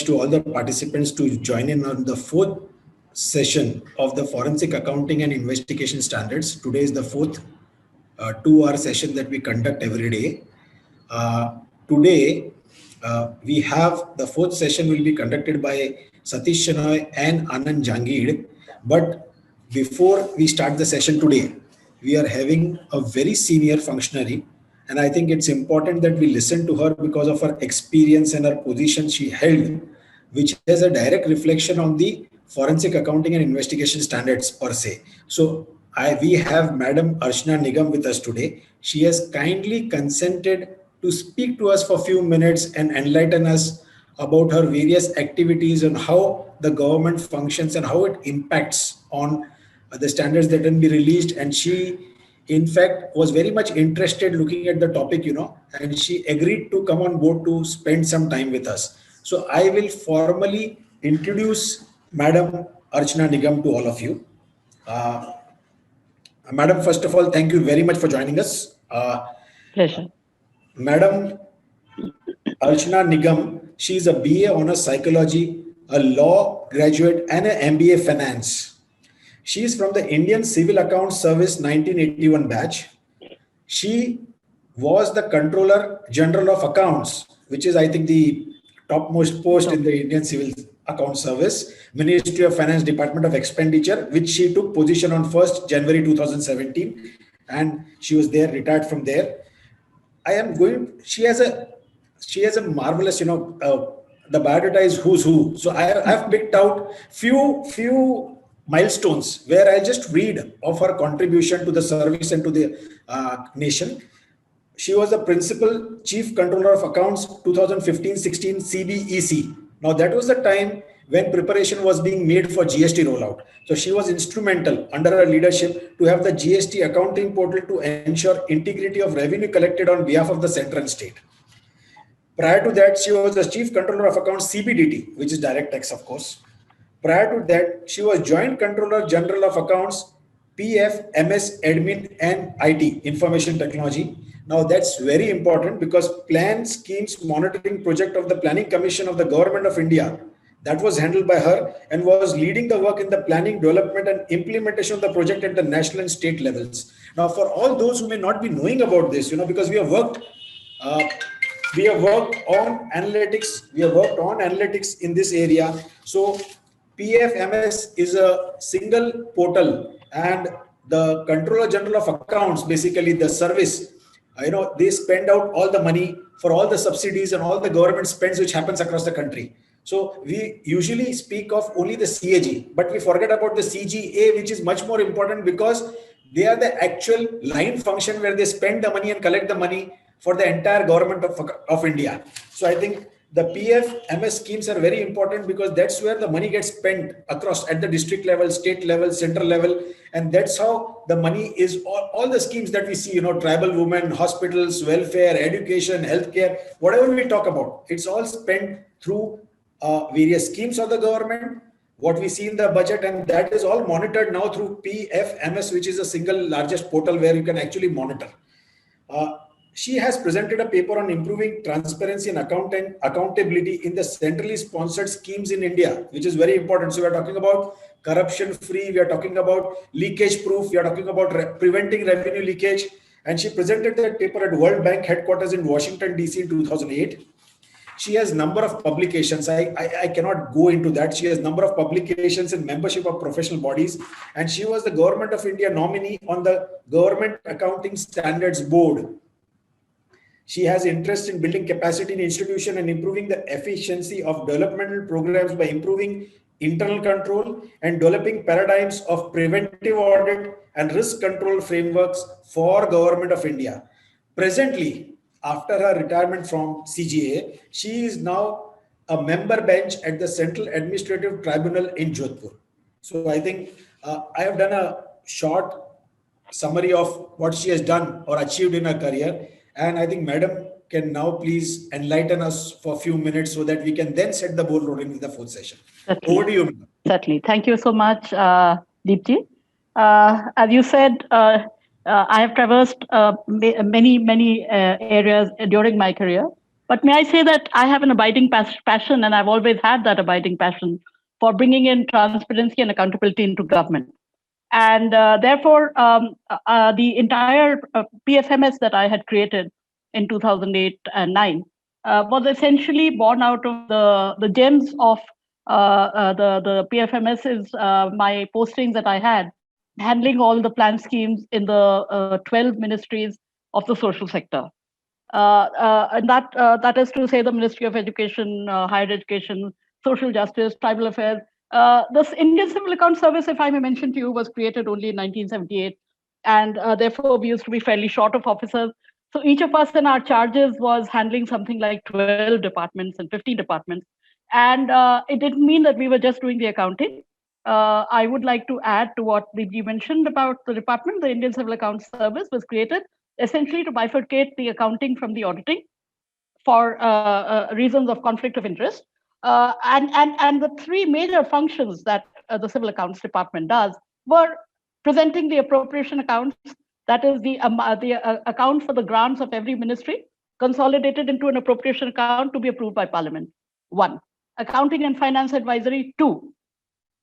much to all the participants to join in on the fourth session of the Forensic Accounting and Investigation Standards. Today is the fourth 2-hour session that we conduct every day. Today, we have the fourth session will be conducted by Satish Shenoy and Anand Jangid. But before we start the session today, we are having a very senior functionary, and I think it's important that we listen to her because of her experience and her position she held, which has a direct reflection on the forensic accounting and investigation standards per se. So we have Madam Archana Nigam with us today. She has kindly consented to speak to us for a few minutes and enlighten us about her various activities and how the government functions and how it impacts on the standards that can be released. And she, in fact, was very much interested looking at the topic, and she agreed to come on board to spend some time with us. So I will formally introduce Madam Archana Nigam to all of you. Madam, first of all, thank you very much for joining us. Pleasure. Madam Archana Nigam, she is a BA Honours Psychology, a law graduate, and an MBA Finance. She is from the Indian Civil Accounts Service 1981 batch. She was the Controller General of Accounts, which is, I think, the topmost post in the Indian Civil Accounts Service, Ministry of Finance, Department of Expenditure, which she took position on 1st January 2017, and she was there, retired from there. She has a marvelous, the biodata is who's who. So I've picked out few milestones where I just read of her contribution to the service and to the nation. She was the Principal Chief Controller of Accounts 2015-16 CBEC. Now that was the time when preparation was being made for GST rollout. So she was instrumental under her leadership to have the GST accounting portal to ensure integrity of revenue collected on behalf of the center and state. Prior to that, she was the Chief Controller of Accounts CBDT, which is direct tax, of course. Prior to that, she was Joint Controller General of Accounts, PF, MS, Admin, and IT, Information Technology. Now that's very important because Plan Schemes Monitoring Project of the Planning Commission of the Government of India, that was handled by her and was leading the work in the planning, development, and implementation of the project at the national and state levels. Now, for all those who may not be knowing about this, because we have worked on analytics in this area. So PFMS is a single portal, and the Controller General of Accounts, basically the service, they spend out all the money for all the subsidies and all the government spends which happens across the country. So we usually speak of only the CAG, but we forget about the CGA, which is much more important because they are the actual line function where they spend the money and collect the money for the entire government of India. So I think the PFMS schemes are very important because that's where the money gets spent across at the district level, state level, central level. And that's how the money is, all the schemes that we see, tribal women, hospitals, welfare, education, healthcare, whatever we talk about, it's all spent through various schemes of the government, what we see in the budget, and that is all monitored now through PFMS, which is a single largest portal where you can actually monitor. She has presented a paper on improving transparency and accountability in the centrally sponsored schemes in India, which is very important. So we are talking about corruption free, we are talking about leakage proof, we are talking about preventing revenue leakage. And she presented that paper at World Bank headquarters in Washington, DC in 2008. She has number of publications. I cannot go into that. She has number of publications and membership of professional bodies. And she was the Government of India nominee on the Government Accounting Standards Board. She has interest in building capacity in institution and improving the efficiency of developmental programs by improving internal control and developing paradigms of preventive audit and risk control frameworks for Government of India. Presently, after her retirement from CGA, she is now a member bench at the Central Administrative Tribunal in Jodhpur. So I think I have done a short summary of what she has done or achieved in her career. And I think Madam can now please enlighten us for a few minutes so that we can then set the ball rolling in the fourth session. Certainly. Over to you, Madam. Certainly. Thank you so much, Deepti. As you said, I have traversed many areas during my career, But may I say that I have an abiding passion, and I've always had that abiding passion for bringing in transparency and accountability into government. And therefore, the entire PFMS that I had created in 2008 and 9 was essentially born out of the gems of the PFMS's, my postings that I had, handling all the plan schemes in the 12 ministries of the social sector. And that is to say the Ministry of Education, Higher Education, Social Justice, Tribal Affairs. This Indian Civil Account Service, if I may mention to you, was created only in 1978, and therefore we used to be fairly short of officers. So each of us in our charges was handling something like 12 departments and 15 departments, and it didn't mean that we were just doing the accounting. I would like to add to what you mentioned about the department. The Indian Civil Account Service was created essentially to bifurcate the accounting from the auditing for reasons of conflict of interest. And the three major functions that the Civil Accounts Department does were presenting the appropriation accounts, that is the account for the grants of every ministry, consolidated into an appropriation account to be approved by Parliament. 1. Accounting and finance advisory. 2.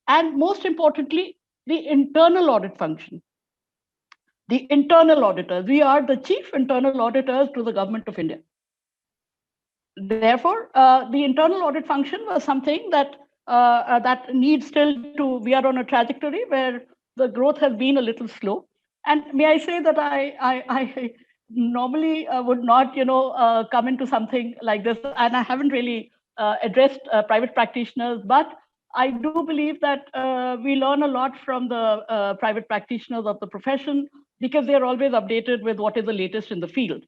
And most importantly, the internal audit function. The internal auditors. We are the chief internal auditors to the Government of India. Therefore, the internal audit function was something that that needs still to. We are on a trajectory where the growth has been a little slow. And may I say that I normally would not, come into something like this, and I haven't really addressed private practitioners, but I do believe that we learn a lot from the private practitioners of the profession, because they are always updated with what is the latest in the field.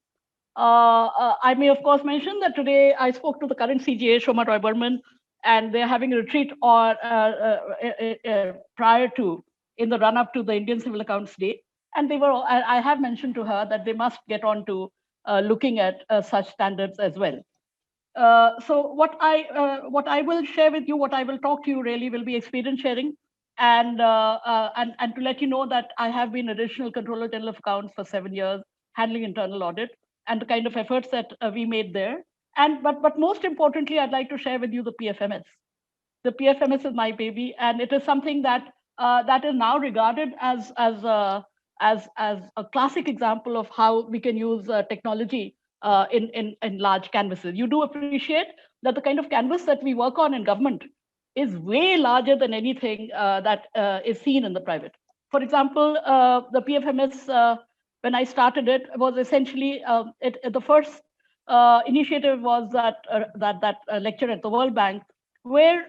I may, of course, mention that today I spoke to the current CGA, Shoma Roy Burman, and they're having a retreat prior to, in the run-up to the Indian Civil Accounts Day. And I have mentioned to her that they must get on to looking at such standards as well. So what I will share with you, what I will talk to you really will be experience sharing, and to let you know that I have been Additional Controller General of Accounts for 7 years, handling internal audit, and the kind of efforts that we made there. But most importantly, I'd like to share with you the PFMS. The PFMS is my baby, and it is something that that is now regarded as a classic example of how we can use technology in large canvases. You do appreciate that the kind of canvas that we work on in government is way larger than anything that is seen in the private. For example, the PFMS, when I started it, was essentially the first initiative was that lecture at the World Bank, where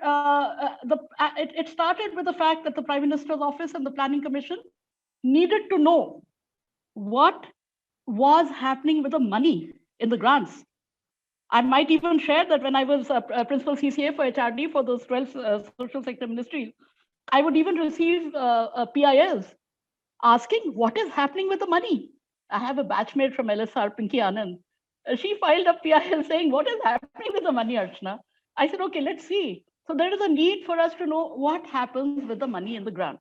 it started with the fact that the Prime Minister's Office and the Planning Commission needed to know what was happening with the money in the grants. I might even share that when I was principal CCA for HRD for those 12 social sector ministries, I would even receive PILs asking what is happening with the money. I have a batchmate from LSR, Pinky Anand. She filed a PIL saying, what is happening with the money, Archana? I said, okay, let's see. So there is a need for us to know what happens with the money in the grant.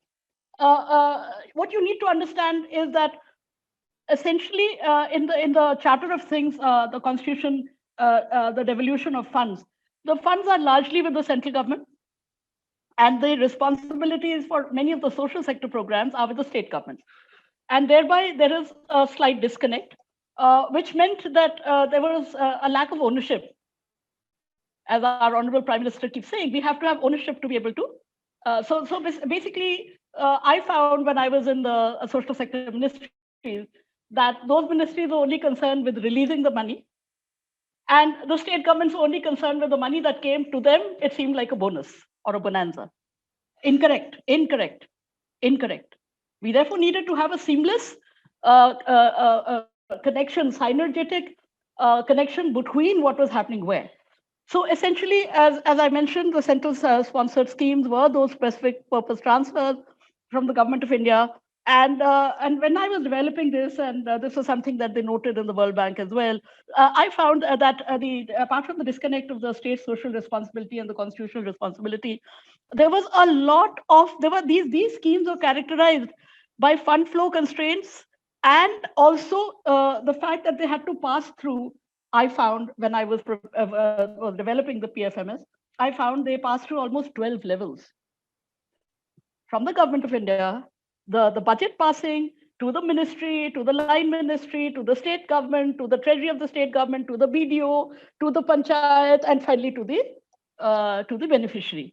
What you need to understand is that essentially in the Charter of Things, the Constitution, the devolution of funds, the funds are largely with the central government, and the responsibilities for many of the social sector programs are with the state governments. And thereby there is a slight disconnect, which meant that there was a lack of ownership. As our Honorable Prime Minister keeps saying, we have to have ownership to be able to. So basically, I found when I was in the social sector ministries that those ministries were only concerned with releasing the money, and the state governments were only concerned with the money that came to them. It seemed like a bonus or a bonanza. Incorrect. We therefore needed to have a seamless connection, synergetic connection between what was happening where. So essentially, as I mentioned, the central sponsored schemes were those specific purpose transfers from the Government of India. And when I was developing this, and this was something that they noted in the World Bank as well, I found that apart from the disconnect of the state social responsibility and the constitutional responsibility, there was a lot of, these schemes were characterized by fund flow constraints, and also the fact that they had to pass through I found when I was developing the PFMS, I found they passed through almost 12 levels. From the government of India, the budget passing, to the ministry, to the line ministry, to the state government, to the treasury of the state government, to the BDO, to the panchayat, and finally to the beneficiary.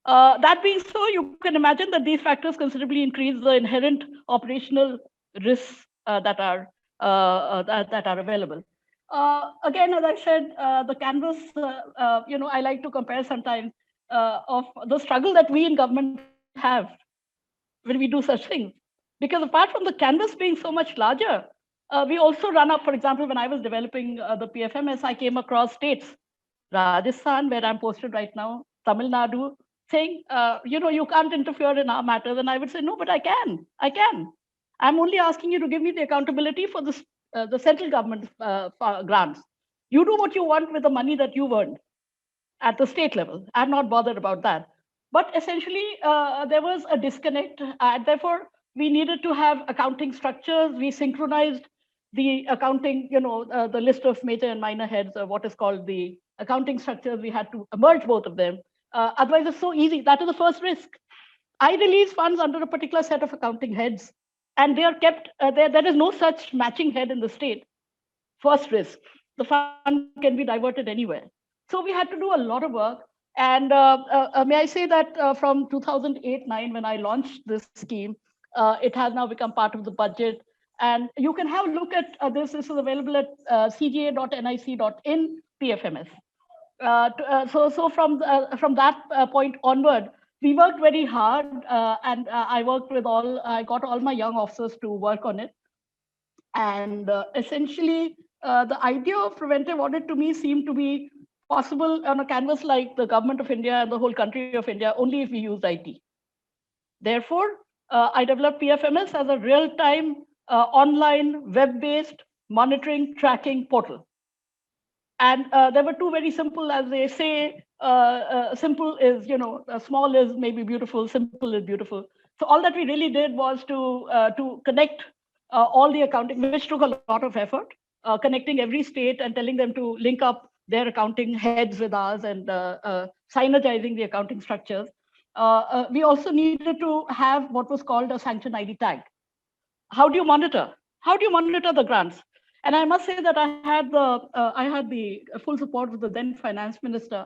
That being so, you can imagine that these factors considerably increase the inherent operational risks that are available. Again, as I said, the canvas, I like to compare sometimes of the struggle that we in government have when we do such things. Because apart from the canvas being so much larger, we also run up, for example, when I was developing the PFMS, I came across states, Rajasthan, where I'm posted right now, Tamil Nadu, saying, you can't interfere in our matters. And I would say, no, but I can. I'm only asking you to give me the accountability for the central government grants. You do what you want with the money that you've earned at the state level. I'm not bothered about that. But essentially, there was a disconnect. And therefore, we needed to have accounting structures. We synchronized the accounting, the list of major and minor heads, what is called the accounting structures. We had to merge both of them. Otherwise, it's so easy. That is the first risk. I release funds under a particular set of accounting heads, and they are kept, there is no such matching head in the state. First risk, the fund can be diverted anywhere. So we had to do a lot of work. And may I say that from 2008-9, when I launched this scheme, it has now become part of the budget. And you can have a look at this. This is available at cga.nic.in PFMS. So from that point onward, we worked very hard, and I got all my young officers to work on it. And essentially, the idea of preventive audit to me seemed to be possible on a canvas like the government of India and the whole country of India only if we used IT. Therefore, I developed PFMS as a real-time online web-based monitoring tracking portal. And there were two very simple, as they say, simple is, small is maybe beautiful, simple is beautiful. So all that we really did was to connect all the accounting, which took a lot of effort, connecting every state and telling them to link up their accounting heads with ours and synergizing the accounting structures. We also needed to have what was called a sanction ID tag. How do you monitor? How do you monitor the grants? And I must say that I had the full support of the then finance minister,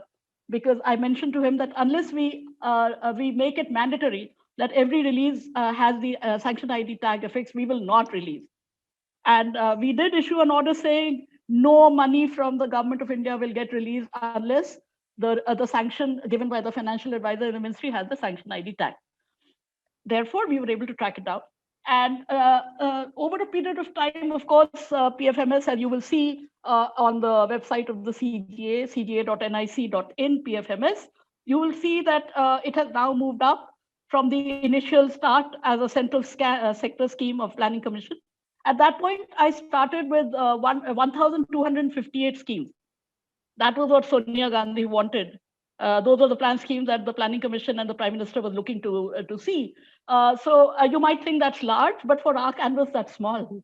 because I mentioned to him that unless we make it mandatory that every release has the sanction ID tag affixed, we will not release. And we did issue an order saying no money from the government of India will get released unless the sanction given by the financial advisor in the ministry has the sanction ID tag. Therefore, we were able to track it down. And over a period of time, of course, PFMS, as you will see on the website of the CGA, cga.nic.in PFMS, you will see that it has now moved up from the initial start as a central sector scheme of Planning Commission. At that point, I started with 1,258 schemes. That was what Sonia Gandhi wanted. Those are the plan schemes that the Planning Commission and the Prime Minister was looking to see. So you might think that's large, but for our canvas, that's small.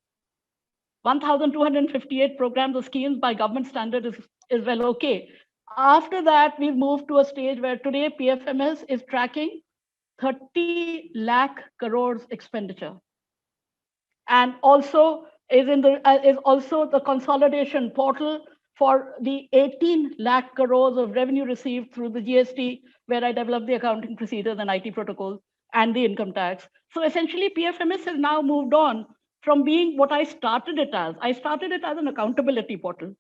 1,258 programs or schemes by government standard is well okay. After that, we've moved to a stage where today PFMS is tracking 30 lakh crores expenditure, and also is also the consolidation portal for the 18 lakh crores of revenue received through the GST, where I developed the accounting procedures and IT protocols and the income tax. So essentially, PFMS has now moved on from being what I started it as. I started it as an accountability portal.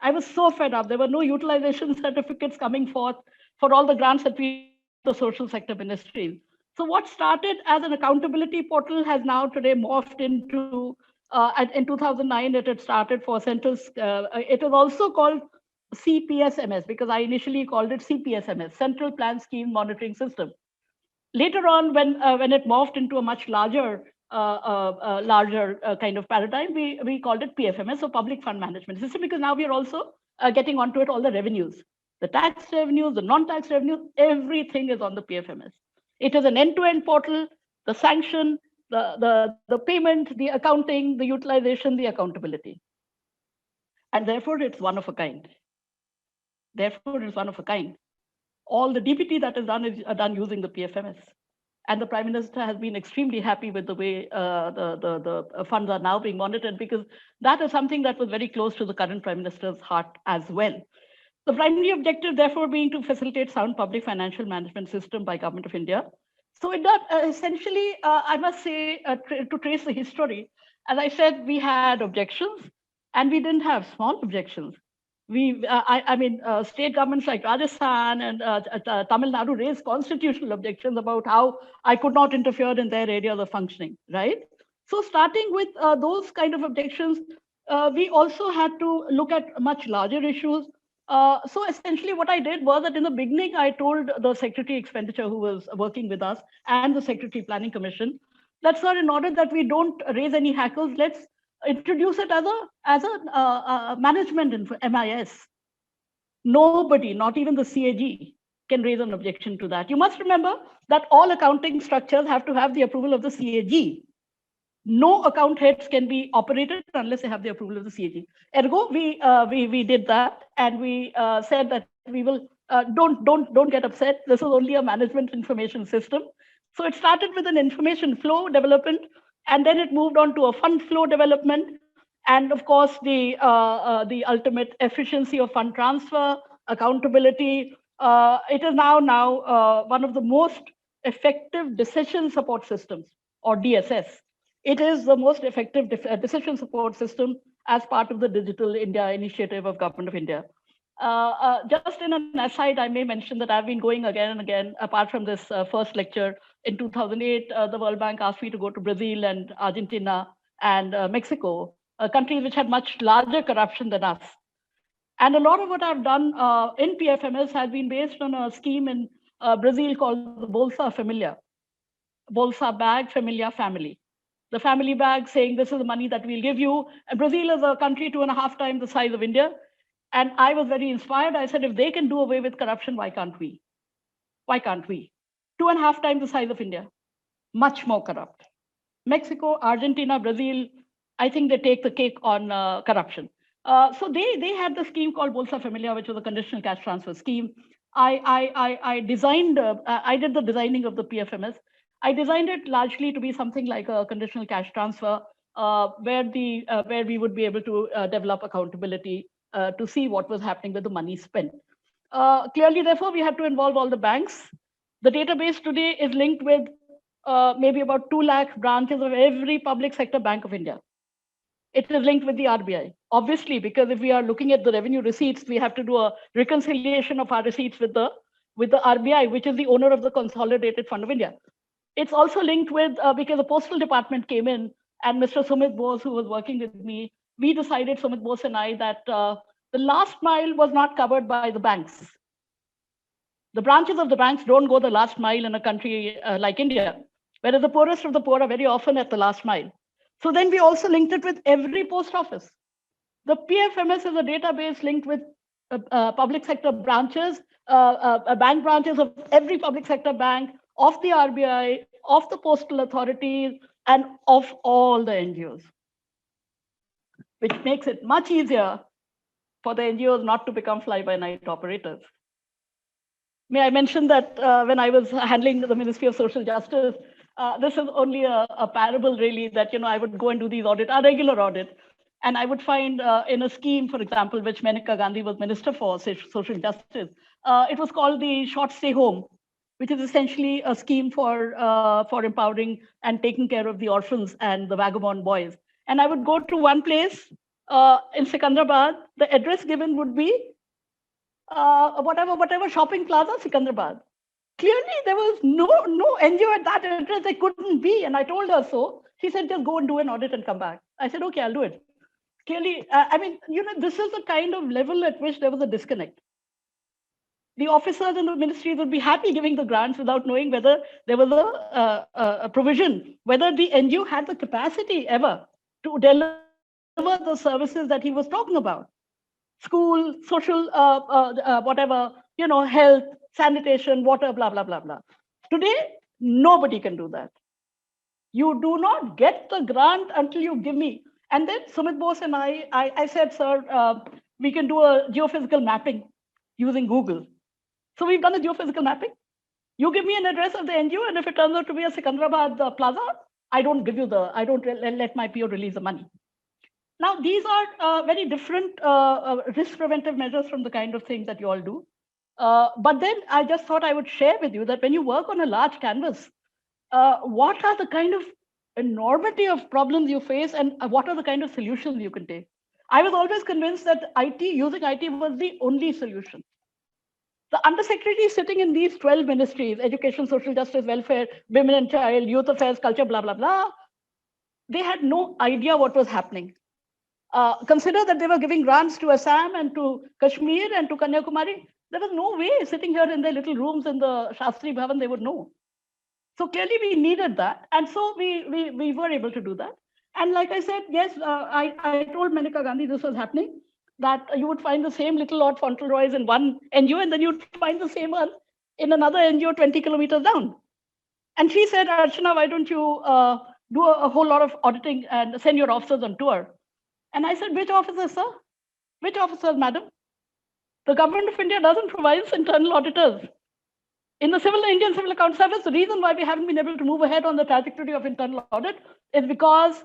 I was so fed up. There were no utilization certificates coming forth for all the grants that we, the social sector ministries. So what started as an accountability portal has now today morphed into, in 2009, it had started for central, it was also called CPSMS, because I initially called it CPSMS, Central Plan Scheme Monitoring System. Later on, when it morphed into a much larger kind of paradigm, we called it PFMS, so Public Fund Management System, because now we are also getting onto it all the revenues, the tax revenues, the non-tax revenues, everything is on the PFMS. It is an end-to-end portal, the sanction, the payment, the accounting, the utilization, the accountability. and therefore it's one of a kind. Therefore, it's one of a kind. All the DPT that is done using the PFMS. And the Prime Minister has been extremely happy with the way the funds are now being monitored, because that is something that was very close to the current Prime Minister's heart as well. The primary objective, therefore, being to facilitate sound public financial management system by Government of India. So it does essentially, I must say, to trace the history, as I said, we had objections, and we didn't have small objections. I mean, state governments like Rajasthan and Tamil Nadu raised constitutional objections about how I could not interfere in their areas of functioning, right? So starting with those kind of objections, we also had to look at much larger issues. So essentially what I did was that in the beginning, I told the Secretary Expenditure who was working with us and the Secretary Planning Commission, that sir, in order that we don't raise any hackles, let's introduce it as a management MIS. Nobody, not even the CAG, can raise an objection to that. You must remember that all accounting structures have to have the approval of the CAG. No account heads can be operated unless they have the approval of the CAG. Ergo, we did that, and we said that we will don't get upset. This is only a management information system. So it started with an information flow development, and then it moved on to a fund flow development, and of course the ultimate efficiency of fund transfer, accountability. It is now one of the most effective decision support systems, or DSS. It is the most effective decision support system as part of the Digital India initiative of Government of India. Just in an aside, I may mention that I've been going again and again, apart from this first lecture. In 2008, the World Bank asked me to go to Brazil and Argentina and Mexico, countries which had much larger corruption than us. And a lot of what I've done in PFMS has been based on a scheme in Brazil called the Bolsa Familia. Bolsa Bag Familia Family. The family bag saying this is the money that we'll give you. And Brazil is a country 2.5 times the size of India. And I was very inspired. I said, if they can do away with corruption, why can't we? Why can't we? 2.5 times the size of India, much more corrupt. Mexico, Argentina, Brazil, I think they take the cake on corruption. So they had the scheme called Bolsa Familia, which was a conditional cash transfer scheme. I did the designing of the PFMS. I designed it largely to be something like a conditional cash transfer, where we would be able to develop accountability to see what was happening with the money spent. Clearly, therefore, we had to involve all the banks. The database today is linked with maybe about 2 lakh branches of every public sector bank of India. It is linked with the RBI, obviously, because if we are looking at the revenue receipts, we have to do a reconciliation of our receipts with the RBI, which is the owner of the Consolidated Fund of India. It's also linked with, because the Postal Department came in, and Mr. Sumit Bose, who was working with me, we decided, Sumit Bose and I, that the last mile was not covered by the banks. The branches of the banks don't go the last mile in a country like India, whereas the poorest of the poor are very often at the last mile. So then we also linked it with every post office. The PFMS is a database linked with public sector branches, bank branches of every public sector bank, of the RBI, of the postal authorities, and of all the NGOs, which makes it much easier for the NGOs not to become fly-by-night operators. May I mention that when I was handling the Ministry of Social Justice, this is only a parable, really, that I would go and do these audits, a regular audit, and I would find in a scheme, for example, which Maneka Gandhi was Minister for Social Justice, it was called the Short Stay Home, which is essentially a scheme for empowering and taking care of the orphans and the vagabond boys. And I would go to one place in Secunderabad. The address given would be whatever shopping plaza, Secunderabad. Clearly, there was no NGO at that address. There couldn't be, and I told her so. She said, just go and do an audit and come back. I said, okay, I'll do it. Clearly, this is the kind of level at which there was a disconnect. The officers in the ministries would be happy giving the grants without knowing whether there was a provision, whether the NGO had the capacity ever to deliver the services that he was talking about. School, social, whatever, health, sanitation, water, blah, blah, blah, blah. Today, nobody can do that. You do not get the grant until you give me. And then Sumit Bose and I said, sir, we can do a geophysical mapping using Google. So we've done a geophysical mapping. You give me an address of the NGO, and if it turns out to be a Secunderabad plaza, I don't let my PO release the money. Now, these are very different risk preventive measures from the kind of things that you all do. But then I just thought I would share with you that when you work on a large canvas, what are the kind of enormity of problems you face, and what are the kind of solutions you can take? I was always convinced that using IT was the only solution. The undersecretary sitting in these 12 ministries, education, social justice, welfare, women and child, youth affairs, culture, blah, blah, blah, they had no idea what was happening. Consider that they were giving grants to Assam and to Kashmir and to Kanyakumari. There was no way sitting here in their little rooms in the Shastri Bhavan, they would know. So clearly we needed that. And so we were able to do that. And like I said, yes, I told Maneka Gandhi this was happening, that you would find the same little Lord Fauntleroy's in one NGO, and then you'd find the same one in another NGO 20 kilometers down. And she said, Archana, why don't you do a whole lot of auditing and send your officers on tour? And I said, which officers, sir? Which officers, madam? The government of India doesn't provide internal auditors. In the Indian Civil Account Service, the reason why we haven't been able to move ahead on the trajectory of internal audit is because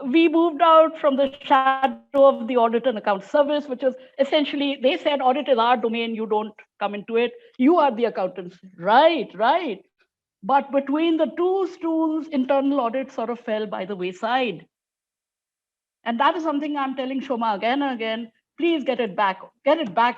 we moved out from the shadow of the Audit and Account Service, which is essentially, they said audit is our domain, you don't come into it, you are the accountants. Right. But between the two stools, internal audit sort of fell by the wayside. And that is something I'm telling Shoma again and again, please get it back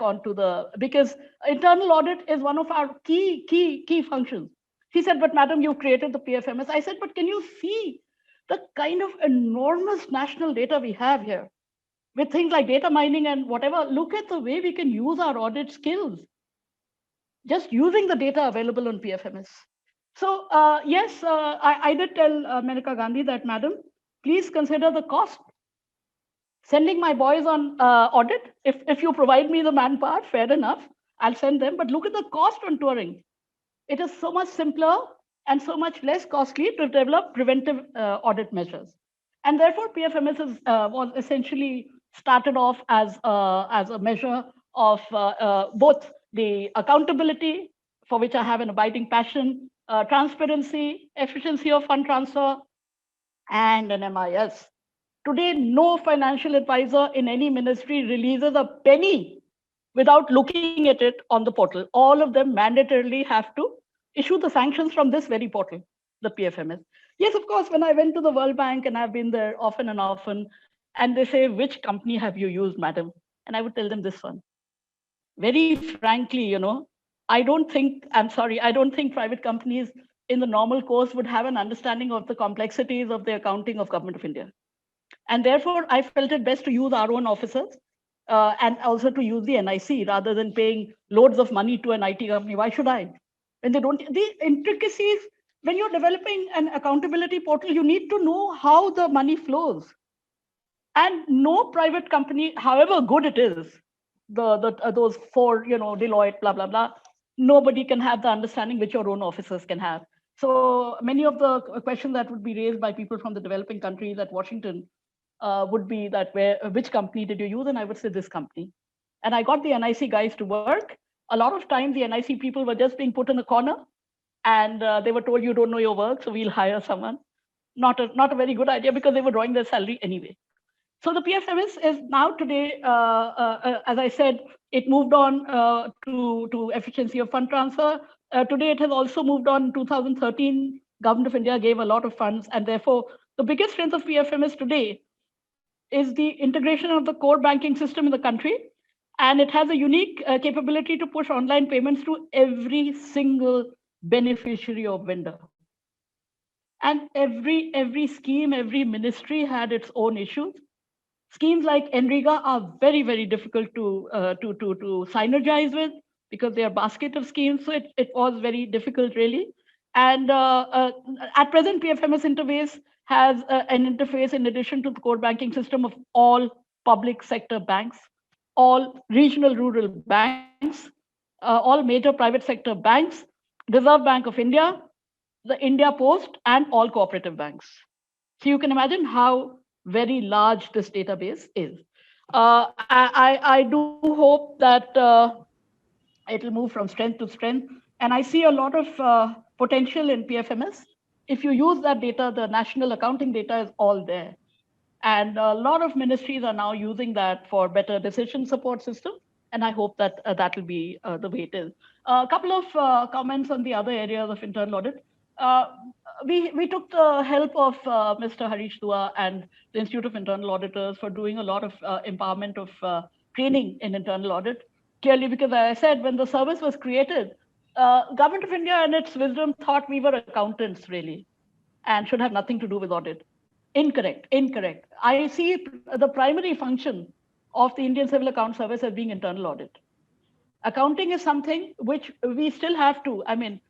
onto because internal audit is one of our key functions. She said, but madam, you created the PFMS. I said, but can you see the kind of enormous national data we have here with things like data mining and whatever? Look at the way we can use our audit skills, just using the data available on PFMS. So yes, I did tell Maneka Gandhi that, madam, please consider the cost. Sending my boys on audit, if you provide me the manpower, fair enough, I'll send them. But look at the cost on touring. It is so much simpler and so much less costly to develop preventive audit measures. And therefore, PFMS was essentially started off as a measure of both the accountability, for which I have an abiding passion, transparency, efficiency of fund transfer, and an MIS. Today, no financial advisor in any ministry releases a penny without looking at it on the portal. All of them mandatorily have to issue the sanctions from this very portal, the PFMS. Yes, of course, when I went to the World Bank, and I've been there often and often, and they say, which company have you used, madam? And I would tell them this one. Very frankly, I don't think private companies in the normal course would have an understanding of the complexities of the accounting of Government of India. And therefore, I felt it best to use our own officers and also to use the NIC rather than paying loads of money to an IT company. Why should I? When they don't, the intricacies, when you're developing an accountability portal, you need to know how the money flows. And no private company, however good it is, those four, Deloitte, blah, blah, blah, nobody can have the understanding which your own officers can have. So many of the questions that would be raised by people from the developing countries at Washington would be that which company did you use? And I would say this company. And I got the NIC guys to work. A lot of times the NIC people were just being put in a corner and they were told, you don't know your work, so we'll hire someone. Not a very good idea because they were drawing their salary anyway. So the PFMS is now today, as I said, it moved on to efficiency of fund transfer. Today it has also moved on. In 2013, Government of India gave a lot of funds, and therefore the biggest strength of PFMS today is the integration of the core banking system in the country. And it has a unique capability to push online payments to every single beneficiary of vendor. And every scheme, every ministry had its own issues. Schemes like NREGA are very, very difficult to synergize with because they are basket of schemes. So it was very difficult, really. And at present, PFMS interface has an interface in addition to the core banking system of all public sector banks, all regional rural banks, all major private sector banks, Reserve Bank of India, the India Post, and all cooperative banks. So you can imagine how very large this database is. I do hope that it'll move from strength to strength. And I see a lot of potential in PFMS. If you use that data, the national accounting data is all there. And a lot of ministries are now using that for better decision support system. And I hope that that will be the way it is. A couple of comments on the other areas of internal audit. Uh, we took the help of Mr. Harish Dua and the Institute of Internal Auditors for doing a lot of empowerment of training in internal audit. Clearly, because as I said, when the service was created, Government of India in its wisdom thought we were accountants really and should have nothing to do with audit. Incorrect, incorrect. I see the primary function of the Indian Civil Account Service as being internal audit. Accounting is something which we still have to, I mean,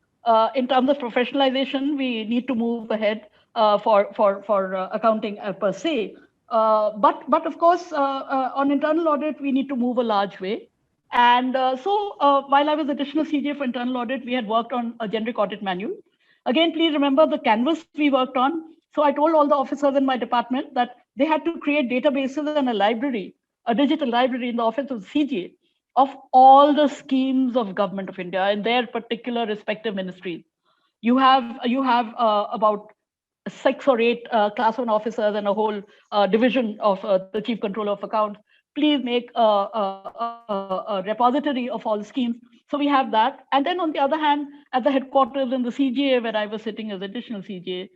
in terms of professionalization, we need to move ahead for accounting per se. But of course, on internal audit, we need to move a large way. And while I was additional CJ for internal audit, we had worked on a generic audit manual. Again, please remember the canvas we worked on. So I told all the officers in my department that they had to create databases and a library, a digital library in the office of CJ of all the schemes of Government of India in their particular respective ministries. You have about 6 or 8 class 1 officers and a whole division of the chief controller of accounts. Please make a repository of all the schemes. So we have that. And then on the other hand, at the headquarters in the CGA, where I was sitting as additional CGA,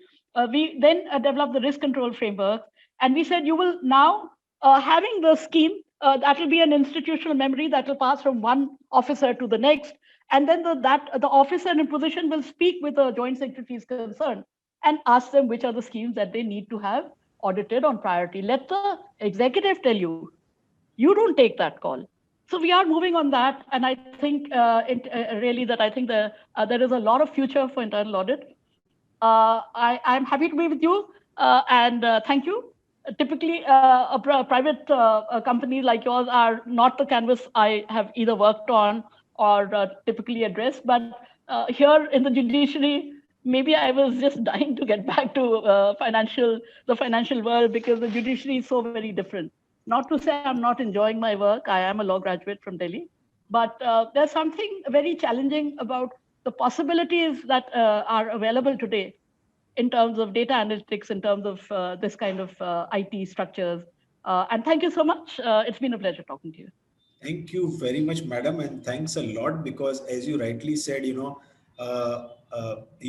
we then developed the risk control framework. And we said, you will now, having the scheme, that will be an institutional memory that will pass from one officer to the next. And then the officer in position will speak with the joint secretaries concerned and ask them which are the schemes that they need to have audited on priority. Let the executive tell you. You don't take that call. So we are moving on that. And I think really that I think there is a lot of future for internal audit. I'm happy to be with you and thank you. Typically, a private company like yours are not the canvas I have either worked on or typically addressed. But here in the judiciary, maybe I was just dying to get back to the financial world because the judiciary is so very different. Not to say I'm not enjoying my work. I am a law graduate from Delhi. But there's something very challenging about the possibilities that are available today in terms of data analytics, in terms of this kind of IT structures. And thank you so much. It's been a pleasure talking to you. Thank you very much, madam. And thanks a lot because as you rightly said, you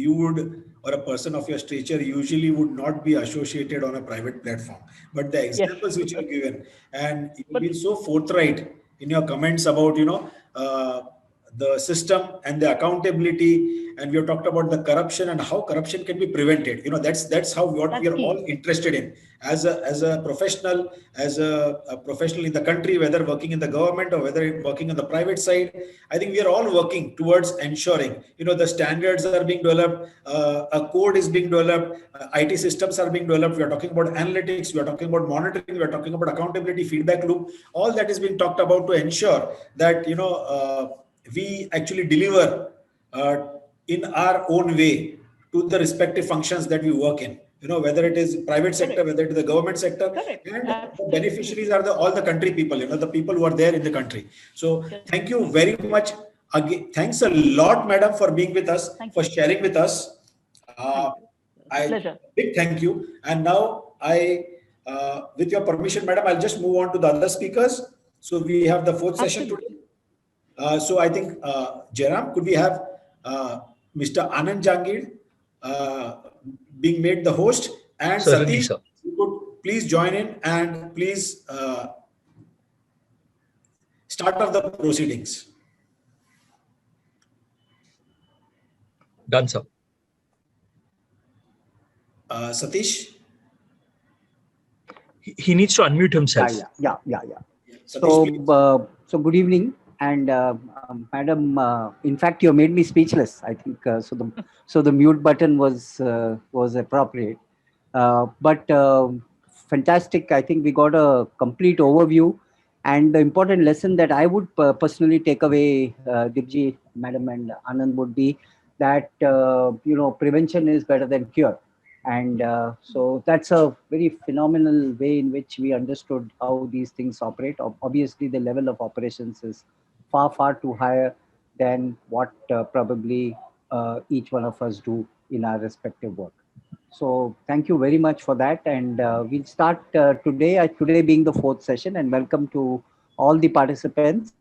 would, or a person of your stature usually would not be associated on a private platform. But the examples which you've given, and you've been so forthright in your comments about, the system and the accountability, and we have talked about the corruption and how corruption can be prevented. That's how what we are all interested in as a professional, as a professional in the country, whether working in the government or whether working on the private side. I think we are all working towards ensuring, the standards are being developed, a code is being developed, IT systems are being developed. We are talking about analytics, we are talking about monitoring, we are talking about accountability, feedback loop. All that is being talked about to ensure that, we actually deliver in our own way to the respective functions that we work in, whether it is private sector, whether it is the government sector. And the beneficiaries are all the country people, the people who are there in the country. So thank you very much. Again, thanks a lot, madam, for being with us, for sharing with us. Pleasure. Big thank you. And now with your permission, madam, I'll just move on to the other speakers. So we have the fourth session today. So I think, Jairam, could we have Mr. Anand Jangir being made the host, and Satish, you could please join in and please start off the proceedings. Done, sir. Satish? He needs to unmute himself. Yeah. Satish, so good evening. And madam, in fact, you made me speechless. I think so. The mute button was appropriate. But fantastic. I think we got a complete overview, and the important lesson that I would personally take away, Dibji, madam, and Anand would be that prevention is better than cure. And so that's a very phenomenal way in which we understood how these things operate. Obviously, the level of operations is far, far too higher than what probably each one of us do in our respective work. So thank you very much for that. And we'll start today, today being the fourth session, and welcome to all the participants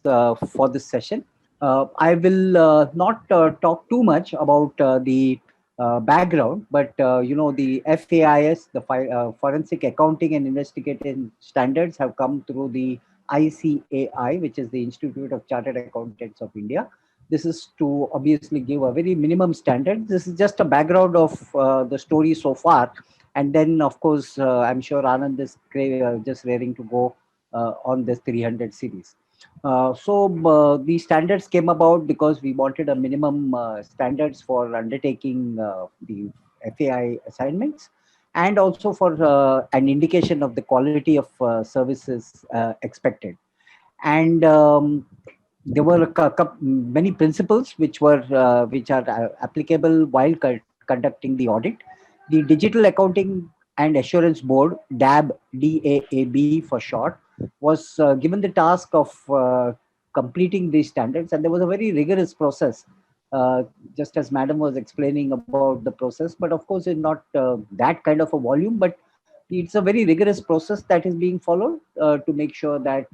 for this session. I will not talk too much about the background, but the FAIS, the Forensic Accounting and Investigating Standards, have come through the ICAI, which is the Institute of Chartered Accountants of India. This is to obviously give a very minimum standard. This is just a background of the story so far. And then, of course, I'm sure Anand is just raring to go on this 300 series. The standards came about because we wanted a minimum standards for undertaking the FAI assignments, and also for an indication of the quality of services expected. And there were many principles which are applicable while conducting the audit. The Digital Accounting and Assurance Board, DAB for short, was given the task of completing these standards, and there was a very rigorous process, just as Madam was explaining about the process. But of course, it's not that kind of a volume, but it's a very rigorous process that is being followed to make sure that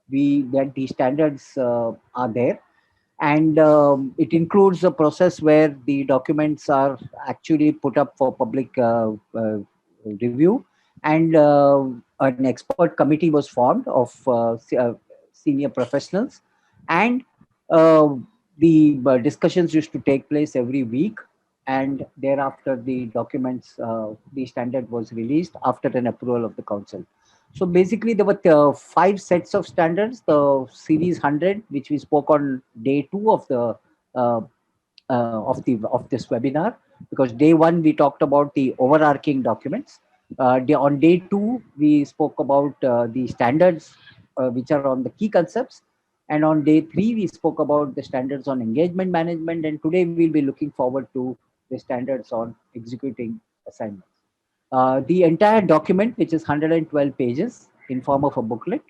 these standards are there. And it includes a process where the documents are actually put up for public review, and an expert committee was formed of senior professionals, and uh, the discussions used to take place every week, and thereafter the documents, the standard was released after an approval of the council. So basically, there were 5 sets of standards. The series 100, which we spoke on day 2 of the uh, of this webinar, because day 1 we talked about the overarching documents. On day 2 we spoke about the standards which are on the key concepts, and on day 3 we spoke about the standards on engagement management, and today we'll be looking forward to the standards on executing assignments. The entire document, which is 112 pages in form of a booklet,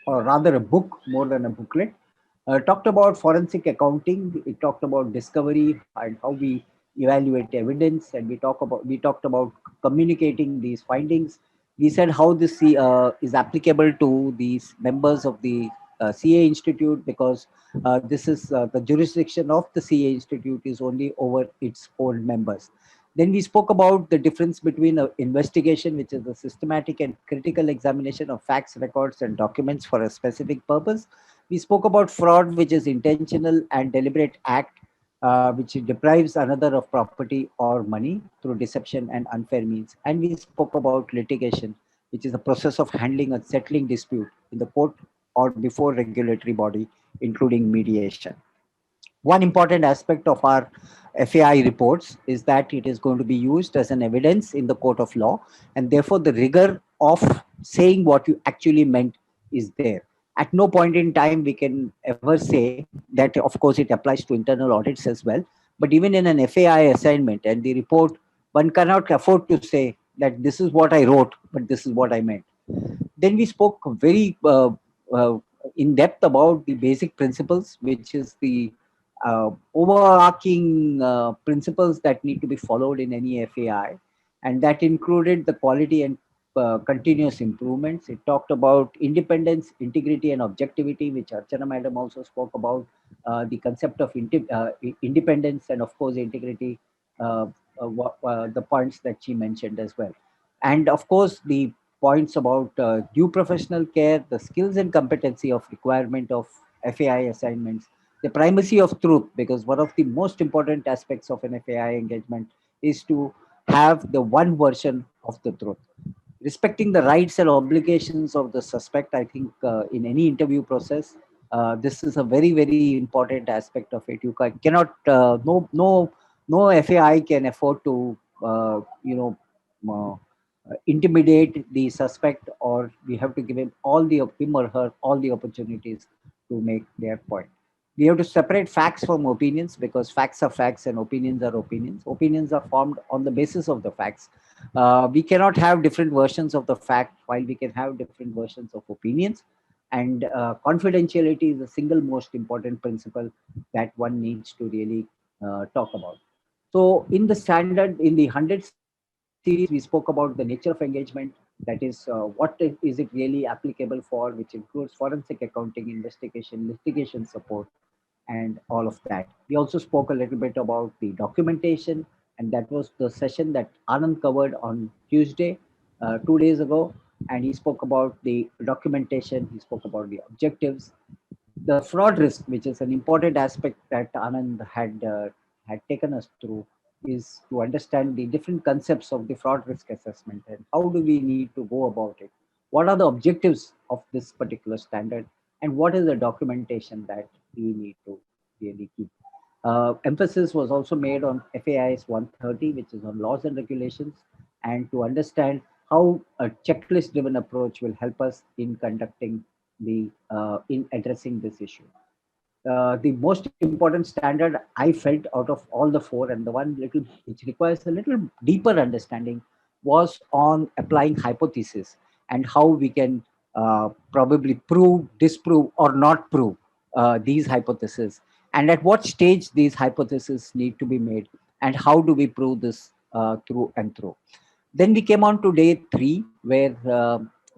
or rather a book more than a booklet, talked about forensic accounting. It talked about discovery and how we evaluate evidence, and we talked about communicating these findings. We said how this is applicable to these members of the CA Institute, because this is the jurisdiction of the CA Institute is only over its own members. Then we spoke about the difference between investigation, which is a systematic and critical examination of facts, records, and documents for a specific purpose. We spoke about fraud, which is intentional and deliberate act, which deprives another of property or money through deception and unfair means. And we spoke about litigation, which is the process of handling and settling dispute in the court or before regulatory body, including mediation. One important aspect of our FAI reports is that it is going to be used as an evidence in the court of law, and therefore the rigor of saying what you actually meant is there. At no point in time we can ever say that, of course, it applies to internal audits as well. But even in an FAI assignment and the report, one cannot afford to say that this is what I wrote, but this is what I meant. Then we spoke very in depth about the basic principles, which is the overarching principles that need to be followed in any FAI, and that included the quality and continuous improvements. It talked about independence, integrity, and objectivity, which Archana Madam also spoke about, the concept of independence and, of course, integrity, the points that she mentioned as well. And, of course, the points about due professional care, the skills and competency of requirement of FAI assignments, the primacy of truth, because one of the most important aspects of an FAI engagement is to have the one version of the truth. Respecting the rights and obligations of the suspect, I think in any interview process, this is a very, very important aspect of it. You cannot, no FAI can afford to, intimidate the suspect, or we have to give him or her all the opportunities to make their point. We have to separate facts from opinions, because facts are facts and opinions are opinions. Opinions are formed on the basis of the facts. We cannot have different versions of the fact while we can have different versions of opinions. And confidentiality is the single most important principle that one needs to really talk about. So in the standard, in the 100 series, we spoke about the nature of engagement. That is, is it really applicable for, which includes forensic accounting, investigation, litigation support, and all of that. We also spoke a little bit about the documentation, and that was the session that Anand covered on Tuesday, 2 days ago. And he spoke about the documentation, he spoke about the objectives, the fraud risk, which is an important aspect that Anand had taken us through, is to understand the different concepts of the fraud risk assessment and how do we need to go about it. What are the objectives of this particular standard, and what is the documentation that we need to really keep. Emphasis was also made on FAIS 130, which is on laws and regulations, and to understand how a checklist-driven approach will help us in conducting in addressing this issue. The most important standard I felt out of all the four, and the one little which requires a little deeper understanding, was on applying hypothesis and how we can probably prove, disprove, or not prove these hypotheses, and at what stage these hypotheses need to be made, and how do we prove this through and through. Then we came on to day 3, where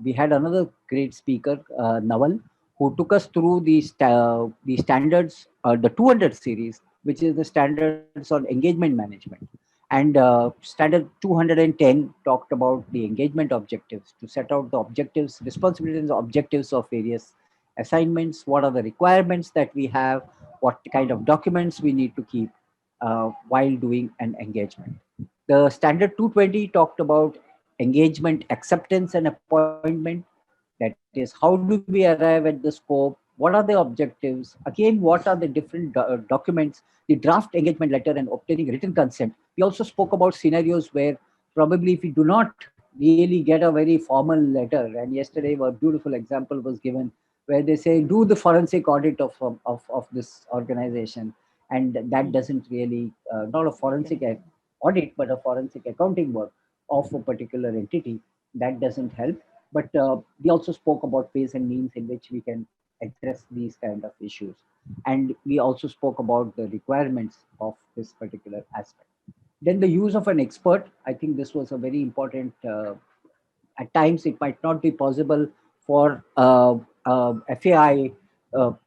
we had another great speaker, Naval, who took us through the standards, the 200 series, which is the standards on engagement management. And standard 210 talked about the engagement objectives, to set out the objectives, responsibilities, and objectives of various assignments. What are the requirements that we have? What kind of documents we need to keep while doing an engagement. The standard 220 talked about engagement acceptance and appointment. That is, how do we arrive at the scope? What are the objectives? Again, what are the different documents, the draft engagement letter, and obtaining written consent. We also spoke about scenarios where probably if we do not really get a very formal letter, and yesterday a beautiful example was given where they say, do the forensic audit of this organization. And that doesn't really, not a forensic audit, but a forensic accounting work of a particular entity. That doesn't help. But we also spoke about ways and means in which we can address these kind of issues. And we also spoke about the requirements of this particular aspect. Then the use of an expert. I think this was a very important, at times it might not be possible for FAI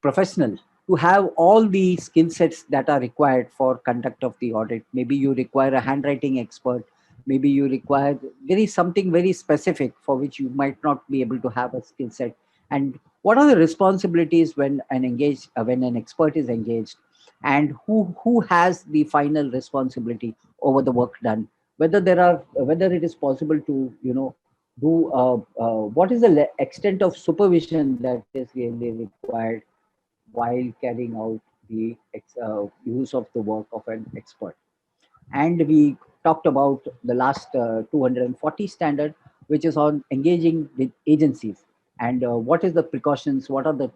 professional to have all the skill sets that are required for conduct of the audit. Maybe you require a handwriting expert. Maybe you require something very specific for which you might not be able to have a skill set. And what are the responsibilities when an expert is engaged, and who has the final responsibility over the work done? Whether it is possible to do what is the extent of supervision that is really required while carrying out the use of the work of an expert. And we talked about the last 240 standard, which is on engaging with agencies, and what is the precautions, what are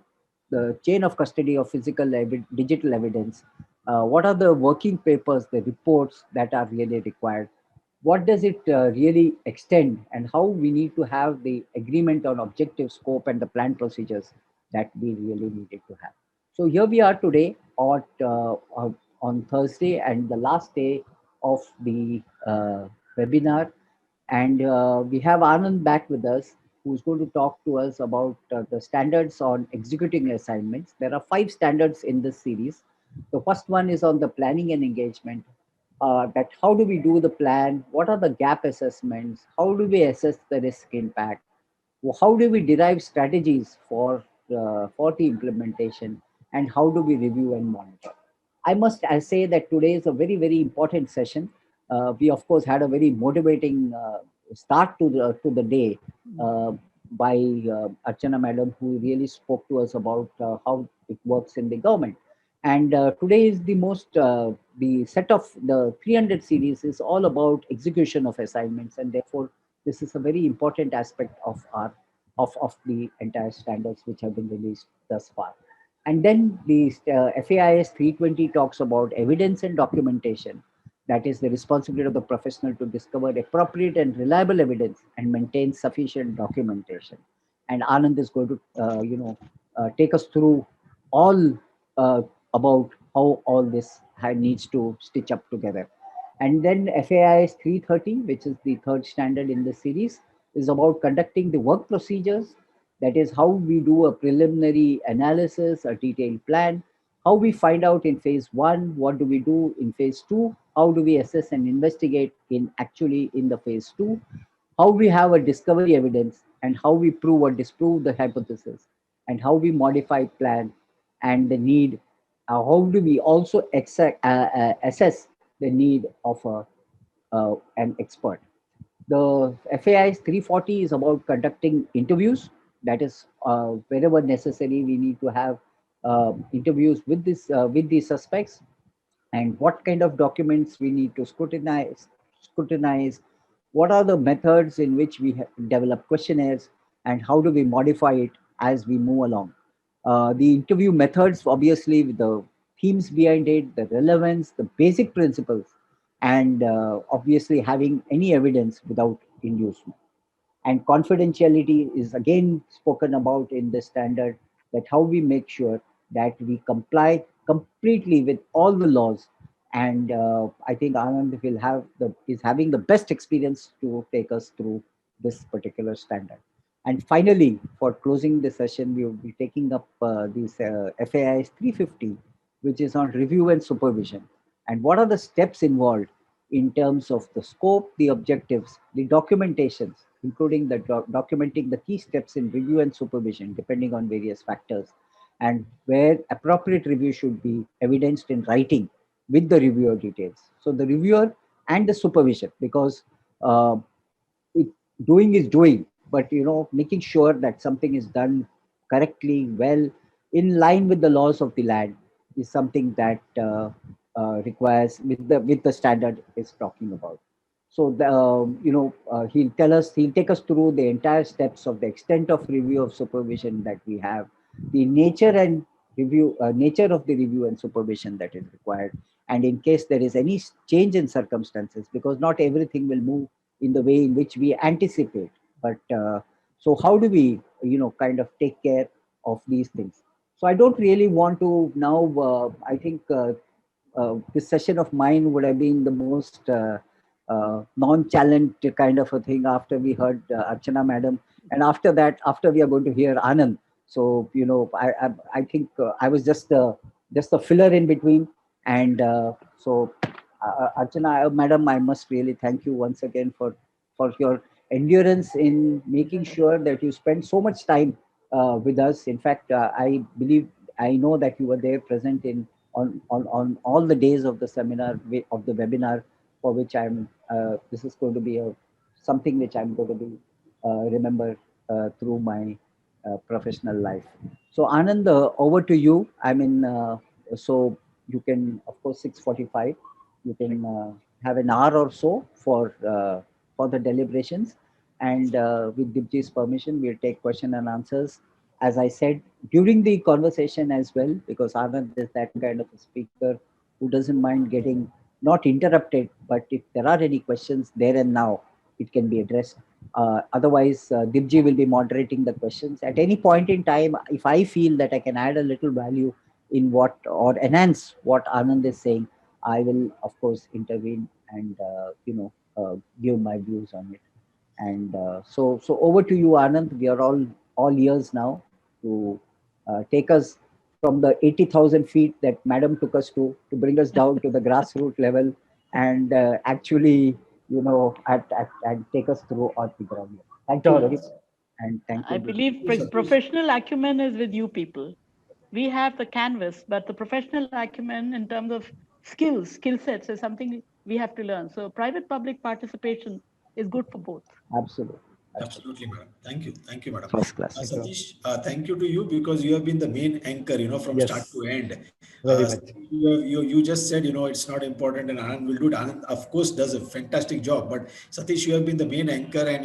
the chain of custody of digital evidence, what are the working papers, the reports that are really required, what does it really extend, and how we need to have the agreement on objective scope and the plan procedures that we really needed to have. So here we are today on Thursday, and the last day of the webinar. And we have Anand back with us, who's going to talk to us about the standards on executing assignments. There are 5 standards in this series. The first one is on the planning and engagement. That how do we do the plan? What are the gap assessments? How do we assess the risk impact? How do we derive strategies for the implementation? And how do we review and monitor? I must say that today is a very, very important session. We of course had a very motivating start to the day by Archana Madam, who really spoke to us about how it works in the government. And today is the set of the 300 series is all about execution of assignments, and therefore this is a very important aspect of the entire standards which have been released thus far. And then the FAIS 320 talks about evidence and documentation. That is the responsibility of the professional to discover appropriate and reliable evidence and maintain sufficient documentation. And Anand is going to, take us through all about how all this needs to stitch up together. And then FAIS 330, which is the third standard in the series, is about conducting the work procedures. That is how we do a preliminary analysis, a detailed plan, how we find out in phase one, what do we do in phase two, how do we assess and investigate in actually in the phase two, how we have a discovery evidence, and how we prove or disprove the hypothesis, and how we modify plan and the need, how do we also assess the need of an expert. The FAIS 340 is about conducting interviews. That is, wherever necessary, we need to have interviews with these suspects, and what kind of documents we need to scrutinize, what are the methods in which we develop questionnaires, and how do we modify it as we move along. The interview methods, obviously, with the themes behind it, the relevance, the basic principles, and obviously having any evidence without inducement. And confidentiality is again spoken about in the standard, that how we make sure that we comply completely with all the laws. And I think Anand will is having the best experience to take us through this particular standard. And finally, for closing the session, we will be taking up this FAIS 350, which is on review and supervision. And what are the steps involved in terms of the scope, the objectives, the documentations, including the documenting the key steps in review and supervision, depending on various factors, and where appropriate review should be evidenced in writing with the reviewer details. So the reviewer and the supervision, because doing is doing, but making sure that something is done correctly, well, in line with the laws of the land, is something that requires with the standard is talking about. So he'll take us through the entire steps of the extent of review of supervision that we have, the nature and nature of the review and supervision that is required, and in case there is any change in circumstances, because not everything will move in the way in which we anticipate. But so how do we kind of take care of these things? So I don't really want to now. I think this session of mine would have been the most non-challenge kind of a thing after we heard Archana Madam, and after that, after we are going to hear Anand. So I think I was just a filler in between, and so Archana Madam, I must really thank you once again for your endurance in making sure that you spend so much time with us. In fact, I know that you were there present on all the days of the seminar, of the webinar, for which this is going to be something which I'm going to be remember through my professional life. So Anand, over to you. I mean, so you can, of course, 6:45, you can have an hour or so for the deliberations, and with Dibji's permission, we'll take question and answers. As I said, during the conversation as well, because Anand is that kind of a speaker who doesn't mind getting not interrupted, but if there are any questions there and now, it can be addressed. Otherwise, Dibji will be moderating the questions. At any point in time, if I feel that I can add a little value in what, or enhance what Anand is saying, I will, of course, intervene and, give my views on it. And so over to you, Anand. We are all ears now to take us from the 80,000 feet that Madam took us to bring us down to the grassroots level, and actually, and take us through on the ground. Thank you very much. And thank you. I believe professional acumen is with you people. We have the canvas, but the professional acumen in terms of skill sets is something we have to learn. So private-public participation is good for both. Absolutely. Absolutely, madam. Thank you, madam. First class. Satish, thank you to you, because you have been the main anchor, from start to end. Very much. You just said, it's not important, and Anand will do it. Anand, of course, does a fantastic job. But Satish, you have been the main anchor, and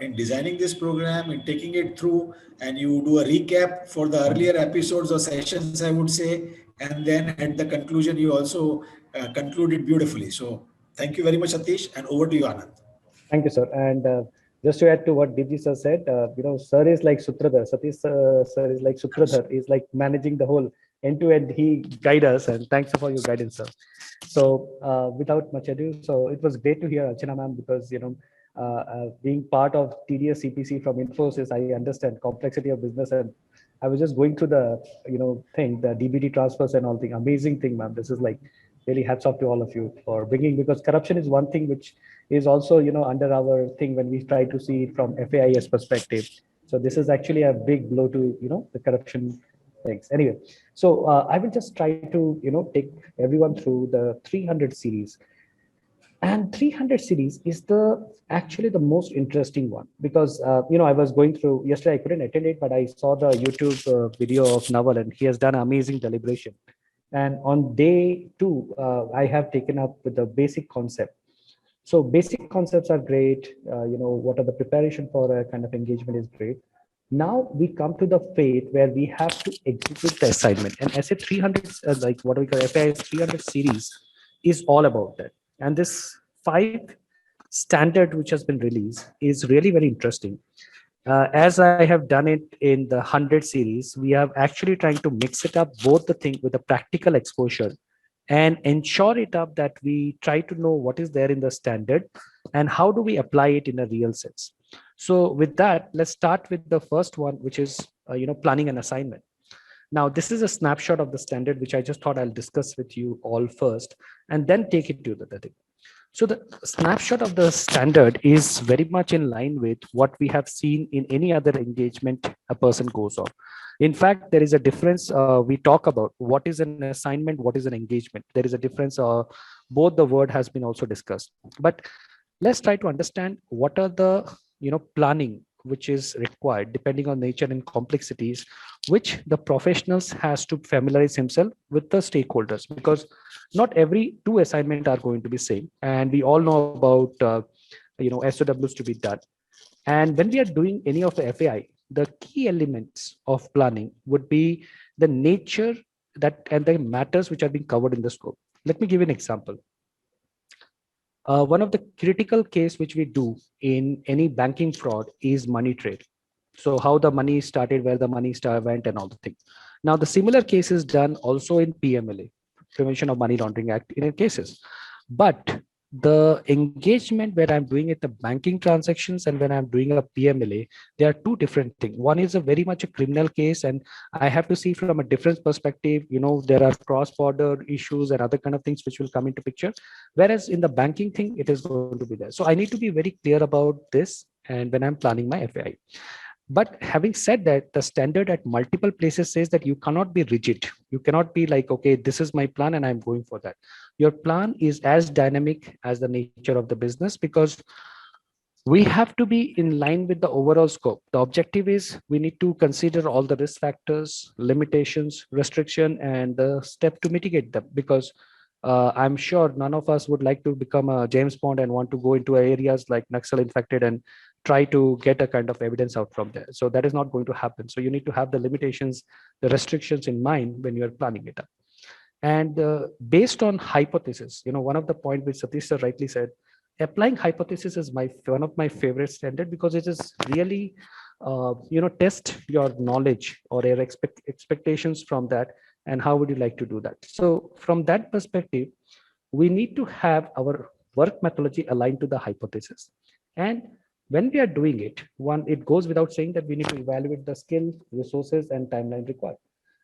in designing this program, in taking it through, and you do a recap for the earlier episodes or sessions, I would say, and then at the conclusion, you also conclude it beautifully. So thank you very much, Satish, and over to you, Anand. Thank you, sir. And just to add to what DG sir said, sir is like Sutradhar. Satish sir is like Sutradhar. He's like managing the whole end-to-end. He guide us, and thanks for your guidance, sir. So without much ado, so it was great to hear Archana ma'am, because being part of TDS CPC from Infosys, I understand complexity of business, and I was just going through the thing, the DBT transfers and all thing. Amazing thing, ma'am. This is like really hats off to all of you for bringing, because corruption is one thing which is also under our thing when we try to see it from FAIS perspective. So this is actually a big blow to the corruption things. Anyway, so I will just try to take everyone through the 300 series. And 300 series is actually the most interesting one, because I was going through yesterday. I couldn't attend it, but I saw the YouTube video of Naval, and he has done amazing deliberation. And on day 2, I have taken up with the basic concept. So basic concepts are great. What are the preparation for a kind of engagement is great. Now we come to the phase where we have to execute the assignment. And SA 300, like what we call FAIS 300 series, is all about that. And this 5 standard which has been released is really very interesting. As I have done it in the 100 series, we are actually trying to mix it up, both the thing with the practical exposure, and ensure it up that we try to know what is there in the standard and how do we apply it in a real sense. So with that, let's start with the first one, which is planning an assignment. Now, this is a snapshot of the standard, which I just thought I'll discuss with you all first, and then take it to the thing. So the snapshot of the standard is very much in line with what we have seen in any other engagement a person goes on. In fact, there is a difference. We talk about what is an assignment, what is an engagement. There is a difference. Both the word has been also discussed. But let's try to understand what are the planning which is required depending on nature and complexities, which the professionals has to familiarize himself with the stakeholders, because not every 2 assignments are going to be same. And we all know about SOWs to be done. And when we are doing any of the FAI, the key elements of planning would be the nature that and the matters which are being covered in the scope. Let me give you an example. One of the critical case which we do in any banking fraud is money trade. So how the money started, where the money went, and all the things. Now the similar case is done also in PMLA, Prevention of Money Laundering Act, in cases. But the engagement where I'm doing it, the banking transactions, and when I'm doing a PMLA, there are 2 different things. One is a very much a criminal case, and I have to see from a different perspective. There are cross-border issues and other kind of things which will come into picture. Whereas in the banking thing, it is going to be there. So I need to be very clear about this, and when I'm planning my FAI. But having said that, the standard at multiple places says that you cannot be rigid. You cannot be like, okay, this is my plan and I'm going for that. Your plan is as dynamic as the nature of the business, because we have to be in line with the overall scope. The objective is we need to consider all the risk factors, limitations, restriction, and the step to mitigate them, because I'm sure none of us would like to become a James Bond and want to go into areas like Naxal infected and try to get a kind of evidence out from there. So that is not going to happen. So you need to have the limitations, the restrictions in mind when you are planning it up. And based on hypothesis, one of the point which Satish sir rightly said, applying hypothesis is one of my favorite standard, because it is really, test your knowledge or your expectations from that, and how would you like to do that. So from that perspective, we need to have our work methodology aligned to the hypothesis. And when we are doing it, it goes without saying that we need to evaluate the skills, resources, and timeline required.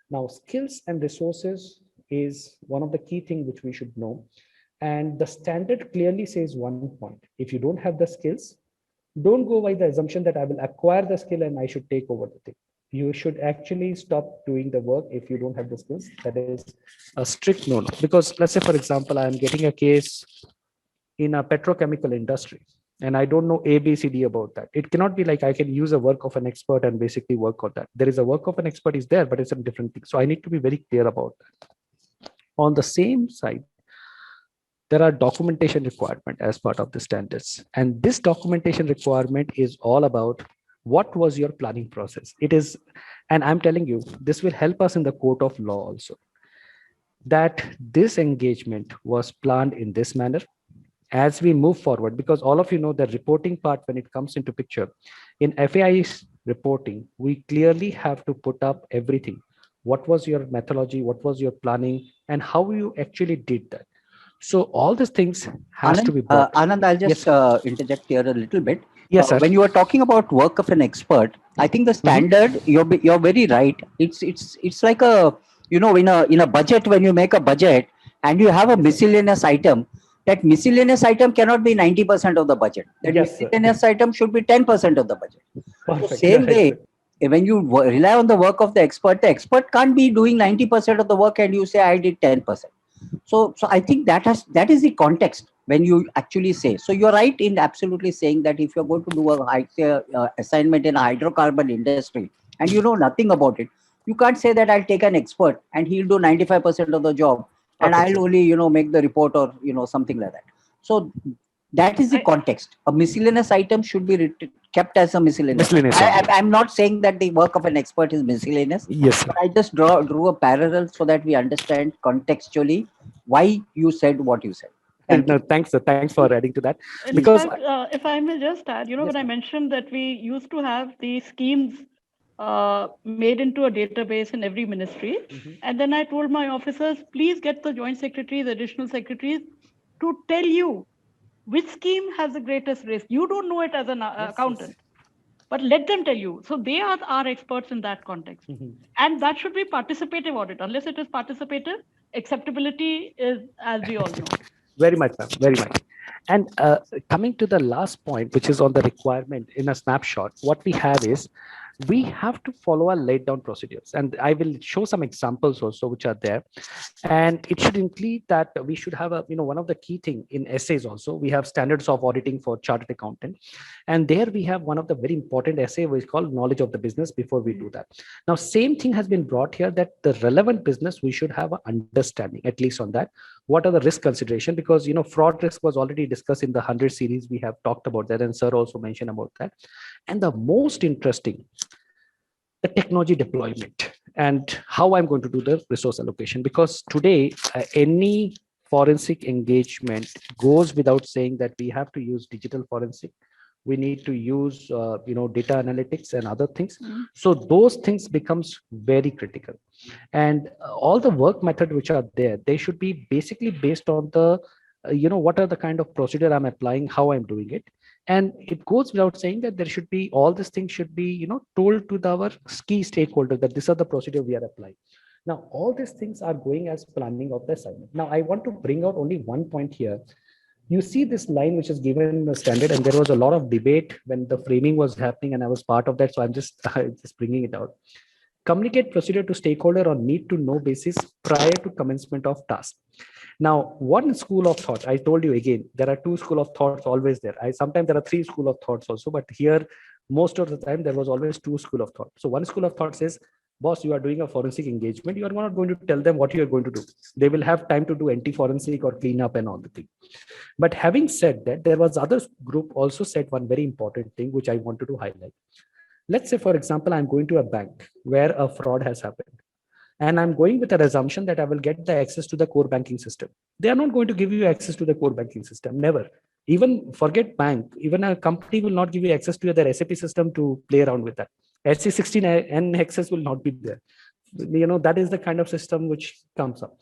Now, skills and resources is one of the key things which we should know. And the standard clearly says one point: if you don't have the skills, don't go by the assumption that I will acquire the skill and I should take over the thing. You should actually stop doing the work if you don't have the skills. That is a strict no-no. Because let's say, for example, I'm getting a case in a petrochemical industry, and I don't know A, B, C, D about that. It cannot be like I can use a work of an expert and basically work on that. There is a work of an expert is there, but it's a different thing. So I need to be very clear about that. On the same side, there are documentation requirement as part of the standards. And this documentation requirement is all about what was your planning process. It is, and I'm telling you, this will help us in the court of law also, that this engagement was planned in this manner. As we move forward, because all of you know the reporting part, when it comes into picture, in FAI's reporting, we clearly have to put up everything. What was your methodology? What was your planning? And how you actually did that? So all these things has to be brought. Anand, I'll just interject here a little bit. Yes, sir. When you are talking about work of an expert, I think the standard, you're very right. It's like a, in a budget, when you make a budget and you have a miscellaneous item, that miscellaneous item cannot be 90% of the budget. That miscellaneous item should be 10% of the budget. So same way, when you rely on the work of the expert can't be doing 90% of the work and you say I did 10%. So I think that is the context when you actually say. So you're right in absolutely saying that if you're going to do a assignment in a hydrocarbon industry and you know nothing about it, you can't say that I'll take an expert and he'll do 95% of the job and I'll only make the report or something like that. So that is the context. A miscellaneous item should be kept as a miscellaneous. I'm not saying that the work of an expert is miscellaneous. Yes, but I just drew a parallel so that we understand contextually why you said what you said. Thanks for adding to that. In Because fact, if I may just add, when I mentioned that we used to have these schemes made into a database in every ministry, and then I told my officers, please get the joint secretaries, additional secretaries to tell you which scheme has the greatest risk. You don't know it as an accountant, but let them tell you. So they are our experts in that context. And that should be participative audit. Unless it is participative, acceptability is, as we all know. Very much, ma'am, very much. And coming to the last point, which is on the requirement in a snapshot, what we have is, we have to follow our laid down procedures. And I will show some examples also which are there. And it should include that we should have a, one of the key thing in essays also, we have standards of auditing for chartered accountant. And there we have one of the very important essay which is called knowledge of the business before we do that. Now, same thing has been brought here that the relevant business, we should have an understanding, at least on that. What are the risk consideration? Because, fraud risk was already discussed in the 100 series. We have talked about that and sir also mentioned about that. And the most interesting, the technology deployment and how I'm going to do the resource allocation. Because today, any forensic engagement goes without saying that we have to use digital forensic. We need to use, data analytics and other things. So those things becomes very critical. And all the work method which are there, they should be basically based on the, what are the kind of procedure I'm applying, how I'm doing it. And it goes without saying that there should be, all these things should be, told to our key stakeholders that these are the procedure we are applying. Now, all these things are going as planning of the assignment. Now, I want to bring out only one point here. You see this line which is given in the standard, and there was a lot of debate when the framing was happening, and I was part of that. So I'm just bringing it out. Communicate procedure to stakeholder on need to know basis prior to commencement of task. Now, one school of thought, I told you again, there are two school of thoughts always there. Sometimes there are three school of thoughts also, but here, most of the time, there was always two school of thought. So one school of thought says, boss, you are doing a forensic engagement. You are not going to tell them what you are going to do. They will have time to do anti-forensic or clean up and all the thing. But having said that, there was other group also said one very important thing, which I wanted to highlight. Let's say, for example, I'm going to a bank where a fraud has happened. And I'm going with an assumption that I will get the access to the core banking system. They are not going to give you access to the core banking system, never. Even forget bank, even a company will not give you access to their SAP system to play around with that. SC16 access will not be there. That is the kind of system which comes up.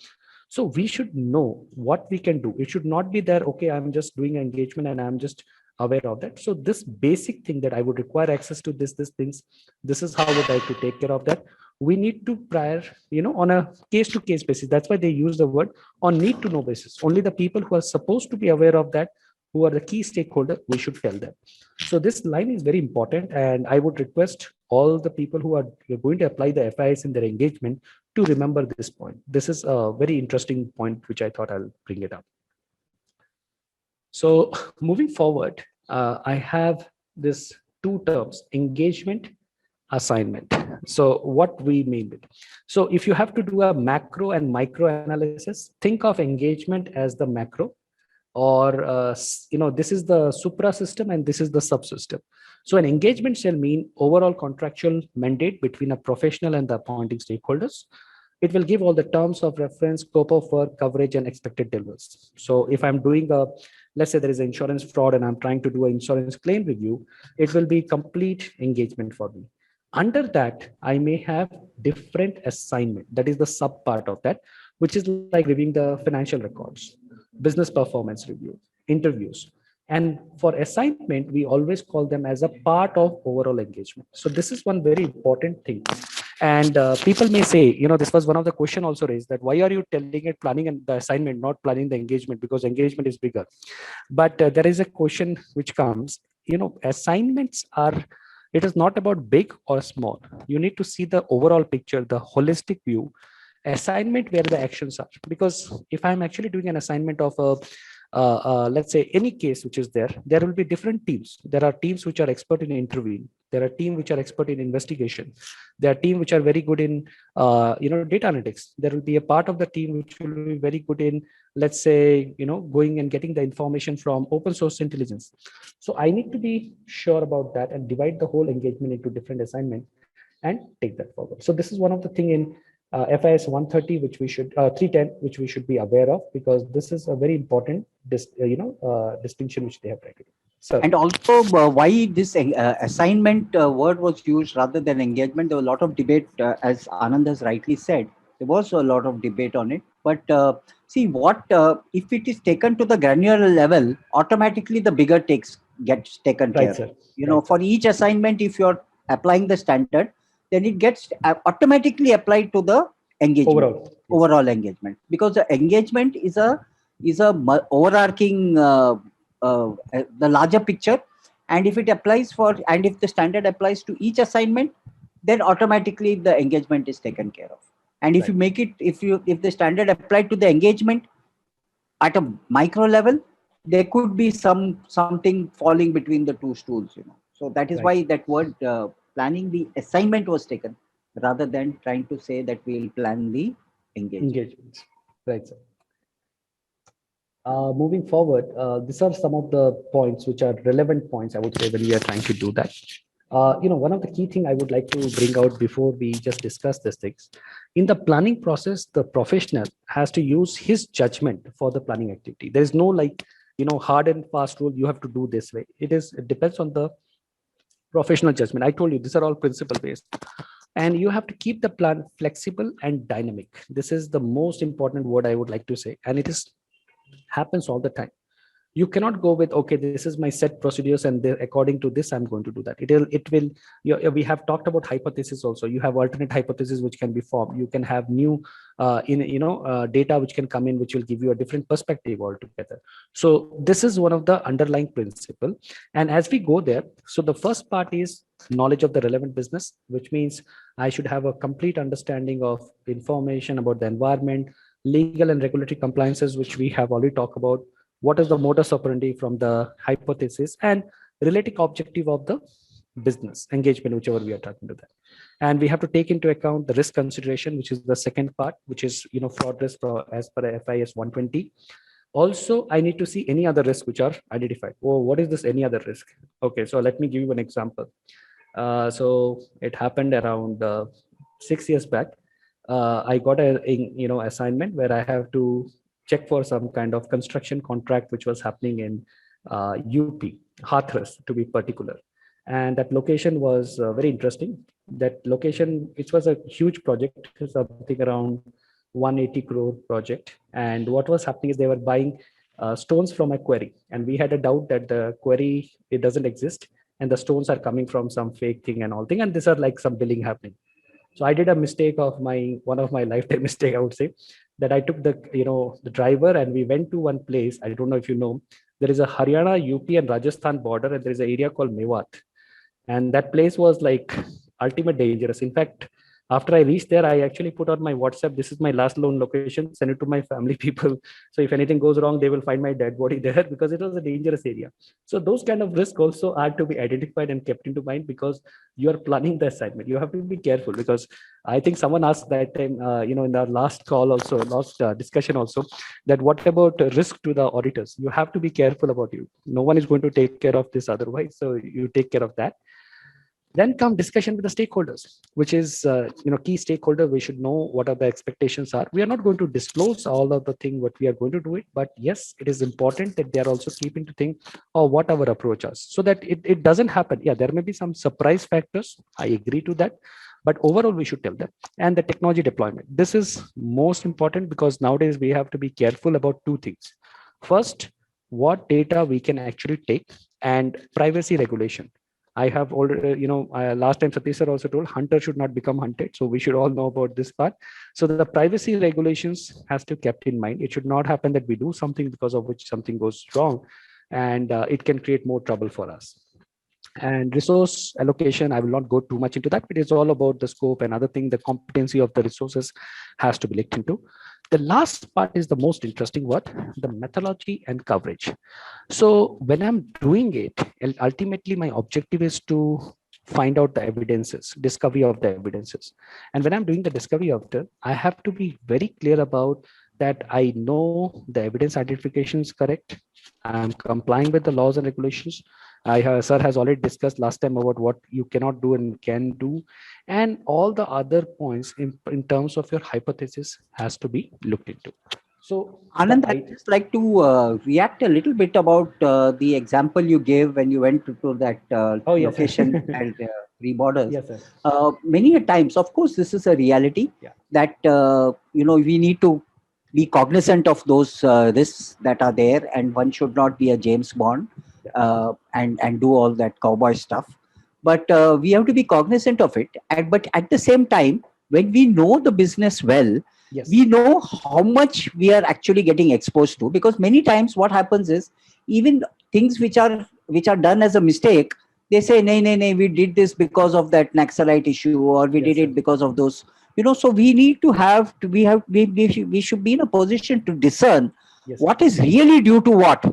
So we should know what we can do. It should not be there, okay, I'm just doing engagement and I'm just aware of that. So this basic thing that I would require access to these things, this is how I would like to take care of that. We need to prior, on a case-to-case basis. That's why they use the word on need to know basis. Only the people who are supposed to be aware of that, who are the key stakeholder, we should tell them. So this line is very important, and I would request all the people who are going to apply the FIS in their engagement to remember this point. This is a very interesting point, which I thought I'll bring it up. So moving forward, I have this two terms, engagement, assignment. So what we mean with, so if you have to do a macro and micro analysis, think of engagement as the macro or this is the supra system and this is the subsystem. So an engagement shall mean overall contractual mandate between a professional and the appointing stakeholders. It will give all the terms of reference, scope of work, coverage, and expected deliverables. So if I'm doing let's say there is an insurance fraud and I'm trying to do an insurance claim review, it will be complete engagement for me. Under that, I may have different assignment. That is the sub part of that, which is like reviewing the financial records, business performance review, interviews. And for assignment, we always call them as a part of overall engagement. So this is one very important thing. And people may say, this was one of the question also raised, that why are you telling it planning and the assignment, not planning the engagement, because engagement is bigger. But there is a question which comes, assignments are, it is not about big or small. You need to see the overall picture, the holistic view. Assignment where the actions are, because if I'm actually doing an assignment of let's say any case which is there will be different teams. There are teams which are expert in interviewing. There are teams which are expert in investigation. There are teams which are very good in data analytics. There will be a part of the team which will be very good in, let's say, going and getting the information from open source intelligence. So I need to be sure about that and divide the whole engagement into different assignments and take that forward. So this is one of the thing in FIS 130, which we should 310, which we should be aware of, because this is a very important distinction which they have tried to do. So, and also why this assignment word was used rather than engagement. There was a lot of debate, as Anand has rightly said. There was a lot of debate on it. But see, what if it is taken to the granular level, automatically the bigger gets taken care. Sir. For each assignment, if you're applying the standard, then it gets automatically applied to the engagement, overall engagement, because the engagement is a overarching the larger picture, and if it applies and if the standard applies to each assignment, then automatically the engagement is taken care of. And if you make it, if the standard applied to the engagement at a micro level, there could be something falling between the two stools. So that is why that word planning the assignment was taken, rather than trying to say that we'll plan the engagement. Right, sir. Moving forward, these are some of the points which are relevant points, I would say, when we are trying to do that. One of the key things I would like to bring out before we just discuss these things. In the planning process, the professional has to use his judgment for the planning activity. There is no hard and fast rule, you have to do this way. It depends on the professional judgment. I told you, these are all principle based. And you have to keep the plan flexible and dynamic. This is the most important word I would like to say. And it happens all the time. You cannot go with, okay, this is my set procedures and according to this, I'm going to do that. We have talked about hypothesis also. You have alternate hypotheses which can be formed. You can have new data which can come in, which will give you a different perspective altogether. So this is one of the underlying principle. And as we go there, so the first part is knowledge of the relevant business, which means I should have a complete understanding of information about the environment, legal and regulatory compliances, which we have already talked about. What is the modus operandi from the hypothesis and relating objective of the business engagement, whichever we are talking to that. And we have to take into account the risk consideration, which is the second part, which is fraud risk as per FIS 120. Also, I need to see any other risk which are identified. Oh, what is this any other risk? Okay, so let me give you an example. So it happened around 6 years back. I got a assignment where I have to check for some kind of construction contract which was happening in UP, Hathras to be particular. And that location was very interesting. That location, which was a huge project, something around 180 crore project. And what was happening is they were buying stones from a quarry. And we had a doubt that the quarry, it doesn't exist. And the stones are coming from some fake thing and all thing. And these are like some billing happening. So I did a mistake of one of my lifetime mistake, I would say, that I took the driver and we went to one place. I don't know if you know, there is a Haryana, UP and Rajasthan border, and there is an area called Mewat. And that place was like ultimate dangerous. In fact, After I reached there, I actually put on my WhatsApp, this is my last known location, send it to my family people. So if anything goes wrong, they will find my dead body there, because it was a dangerous area. So those kind of risks also are to be identified and kept into mind, because you are planning the assignment. You have to be careful, because I think someone asked that time, in our last call also, last discussion also, that what about risk to the auditors? You have to be careful about you. No one is going to take care of this otherwise. So you take care of that. Then come discussion with the stakeholders, which is key stakeholder. We should know what are the expectations are. We are not going to disclose all of the thing what we are going to do it, but yes, it is important that they are also keeping to think of what our approach is, so that it doesn't happen. Yeah, there may be some surprise factors. I agree to that. But overall, we should tell them. And the technology deployment. This is most important, because nowadays we have to be careful about two things. First, what data we can actually take, and privacy regulation. I have already, last time Satish sir also told, hunter should not become hunted. So we should all know about this part. So the privacy regulations has to be kept in mind. It should not happen that we do something because of which something goes wrong, and it can create more trouble for us. And resource allocation, I will not go too much into that, but it's all about the scope and other thing. The competency of the resources has to be looked into. The last part is the most interesting one, the methodology and coverage. So when I'm doing it, ultimately my objective is to find out the evidences, discovery of the evidences. And when I'm doing the discovery of it, I have to be very clear about that I know the evidence identification is correct. I'm complying with the laws and regulations. Sir has already discussed last time about what you cannot do and can do, and all the other points in terms of your hypothesis has to be looked into. So Anand, I'd just like to react a little bit about the example you gave when you went to that yes, location at Three Borders. Yes, sir. Many a times, of course, this is a reality that we need to be cognizant of those risks that are there, and one should not be a James Bond and do all that cowboy stuff. But we have to be cognizant of it. But at the same time, when we know the business well, we know how much we are actually getting exposed to, because many times what happens is, even things which are done as a mistake, they say, nay, we did this because of that Naxalite issue, or we did it because of those, so we need to have to, we should be in a position to discern what is really due to what,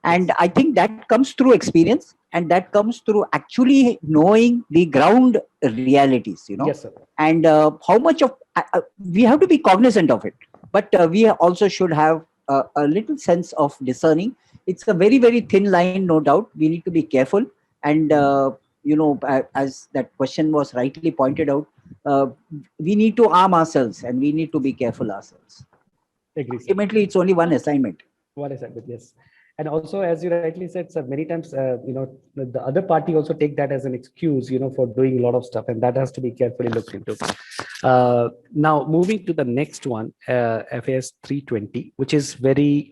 and I think that comes through experience, and that comes through actually knowing the ground realities, Yes, sir. and how much of we have to be cognizant of it, but we also should have a little sense of discerning. It's a very, very thin line, no doubt. We need to be careful, and as that question was rightly pointed out, we need to arm ourselves, and we need to be careful ourselves. Agree, Ultimately, it's only one assignment. One assignment, yes. And also, as you rightly said, sir, many times, the other party also take that as an excuse, for doing a lot of stuff, and that has to be carefully looked into. Now, moving to the next one, FAS 320, which is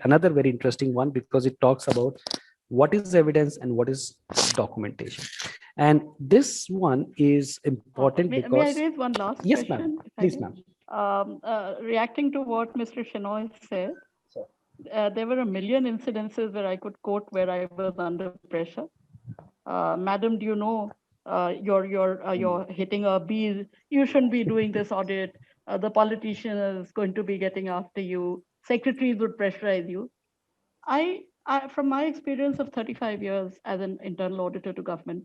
another very interesting one, because it talks about what is evidence and what is documentation. And this one is important because... May I raise one last yes, question? ma'am. Please, ma'am. Reacting to what Mr. Shenoy said, there were a million incidences where I could quote where I was under pressure. Madam, do you know you're hitting a bee? You shouldn't be doing this audit. The politician is going to be getting after you. Secretaries would pressurize you. I, from my experience of 35 years as an internal auditor to government,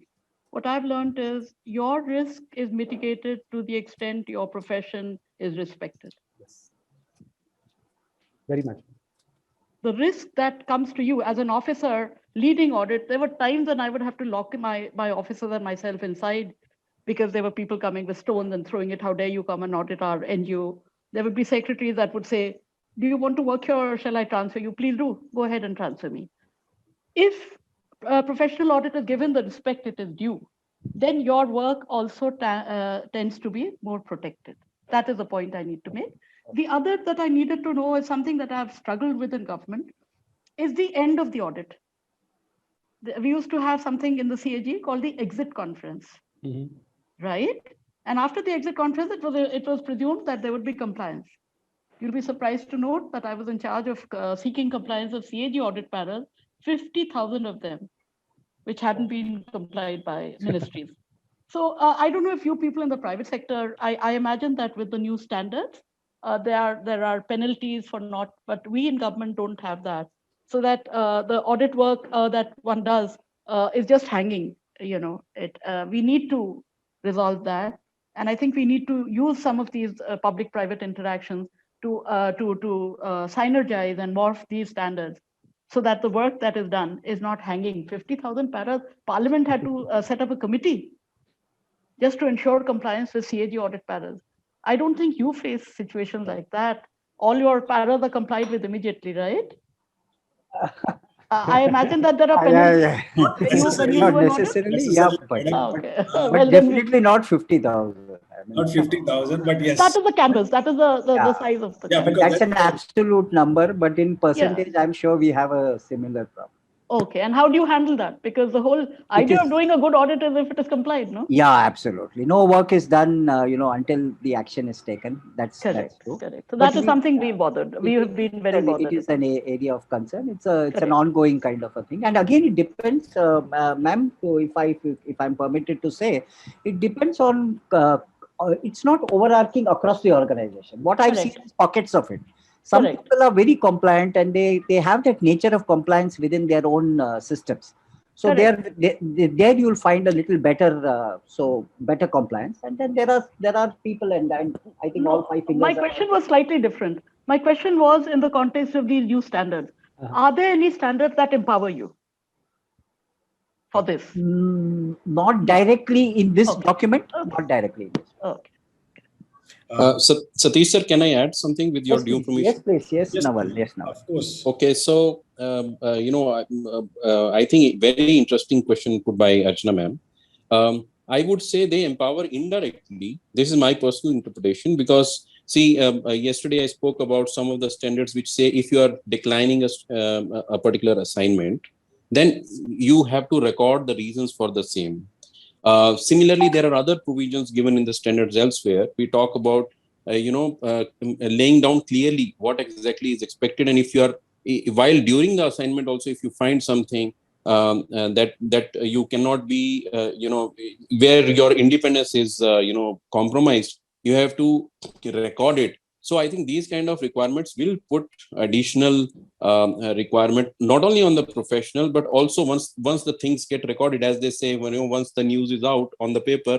what I've learned is your risk is mitigated to the extent your profession is respected. Yes. Very much. The risk that comes to you as an officer leading audit, there were times when I would have to lock my officers and myself inside because there were people coming with stones and throwing it. How dare you come and audit our NGO? There would be secretaries that would say, do you want to work here or shall I transfer you? Please do. Go ahead and transfer me. If a professional audit is given the respect it is due, then your work also tends to be more protected. That is the point I need to make. The other that I needed to know is something that I've struggled with in government is the end of the audit. We used to have something in the CAG called the exit conference, right? And after the exit conference, it was presumed that there would be compliance. You'll be surprised to note that I was in charge of seeking compliance of CAG audit panels, 50,000 of them, which hadn't been complied by ministries. So I don't know if you people in the private sector, I imagine that with the new standards, there are penalties for not, but we in government don't have that. So that the audit work that one does is just hanging, we need to resolve that. And I think we need to use some of these public-private interactions to synergize and morph these standards so that the work that is done is not hanging. 50,000 paras, Parliament had to set up a committee just to ensure compliance with CAG audit paras. I don't think you face situations like that. All your paras are complied with immediately, right? I imagine that there are penalties Not when you necessarily. do not an audit. necessarily, yeah, Necessarily, Ah, madam. okay. Uh, Well, but then definitely not 50,000. I mean, Not 50,000, but yes. that is the canvas. That is the Yeah. size of the Yeah, canvas. because that's an absolute number, but in Yeah. percentage, I'm sure we have a similar problem. Okay. And how do you handle that? Because the whole idea of is- doing a good audit is if it is complied, no? Yeah, absolutely. No work is done, until the action is taken. That's Correct. true. Correct. So But that is something we bothered. We have been very it bothered. is an area of concern. It's an Correct. ongoing kind of a thing. And again, it depends, ma'am. So if I'm permitted to say, it depends on. It's not overarching across the organization. What I've Correct. seen is pockets of it. Some Correct. people are very compliant and they have that nature of compliance within their own systems. So Correct. there you'll find a little better, better compliance. And then there are people, and I think all five fingers. My question was slightly different. My question was in the context of these new standards. Are there any standards that empower you for this? Not directly in this Okay. document. Okay. Not directly in this. Okay. So Satish sir, can I add something with your due permission? Yes, please. Yes, Yes, Naval. please. Yes, Naval. Of course. Okay, so I think very interesting question put by Archana ma'am. I would say they empower indirectly. This is my personal interpretation because see, yesterday I spoke about some of the standards which say if you are declining a particular assignment, then you have to record the reasons for the same. Similarly, there are other provisions given in the standards elsewhere. We talk about, laying down clearly what exactly is expected. And if you are, while during the assignment also, if you find something that you cannot be, where your independence is, compromised, you have to record it. So I think these kind of requirements will put additional requirement not only on the professional but also once the things get recorded, as they say, once the news is out on the paper,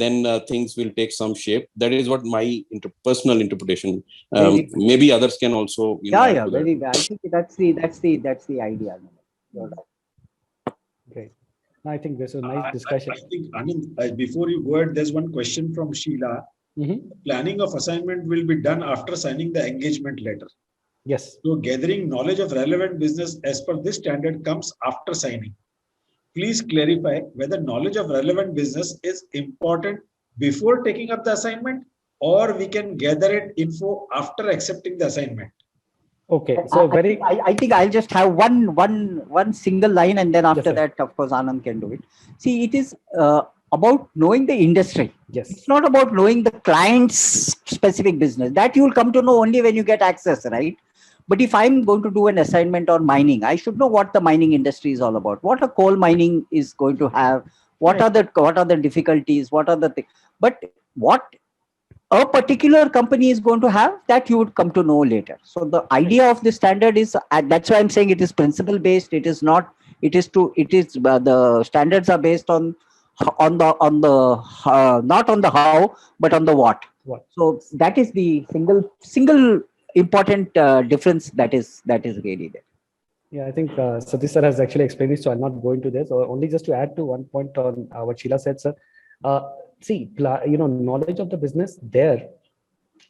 then things will take some shape. That is what my personal interpretation. Maybe others can also. Yeah. Very. I think that's the idea. Great. I think this is a nice discussion. I think, Anand, before you go ahead, there's one question from Sheila. Planning of assignment will be done after signing the engagement letter. Yes. So gathering knowledge of relevant business as per this standard comes after signing. Please clarify whether knowledge of relevant business is important before taking up the assignment, or we can gather it info after accepting the assignment. Okay. So I think I'll just have one single line, and then after that, of course, Anand can do it. See, it is about knowing the industry. Yes. It's not about knowing the client's specific business. That you will come to know only when you get access, right? But if I'm going to do an assignment on mining, I should know what the mining industry is all about, what a coal mining is going to have, what are the difficulties, what are the things. But what a particular company is going to have, that you would come to know later. So the idea of the standard is, that's why I'm saying it is principle based. It is not. The standards are based on the not on the how, but on the what. So that is the single important difference that is really there. Yeah, I think Satish sir has actually explained this, so I'll not go into this. Or only just to add to one point on what Sheila said, sir. See, knowledge of the business there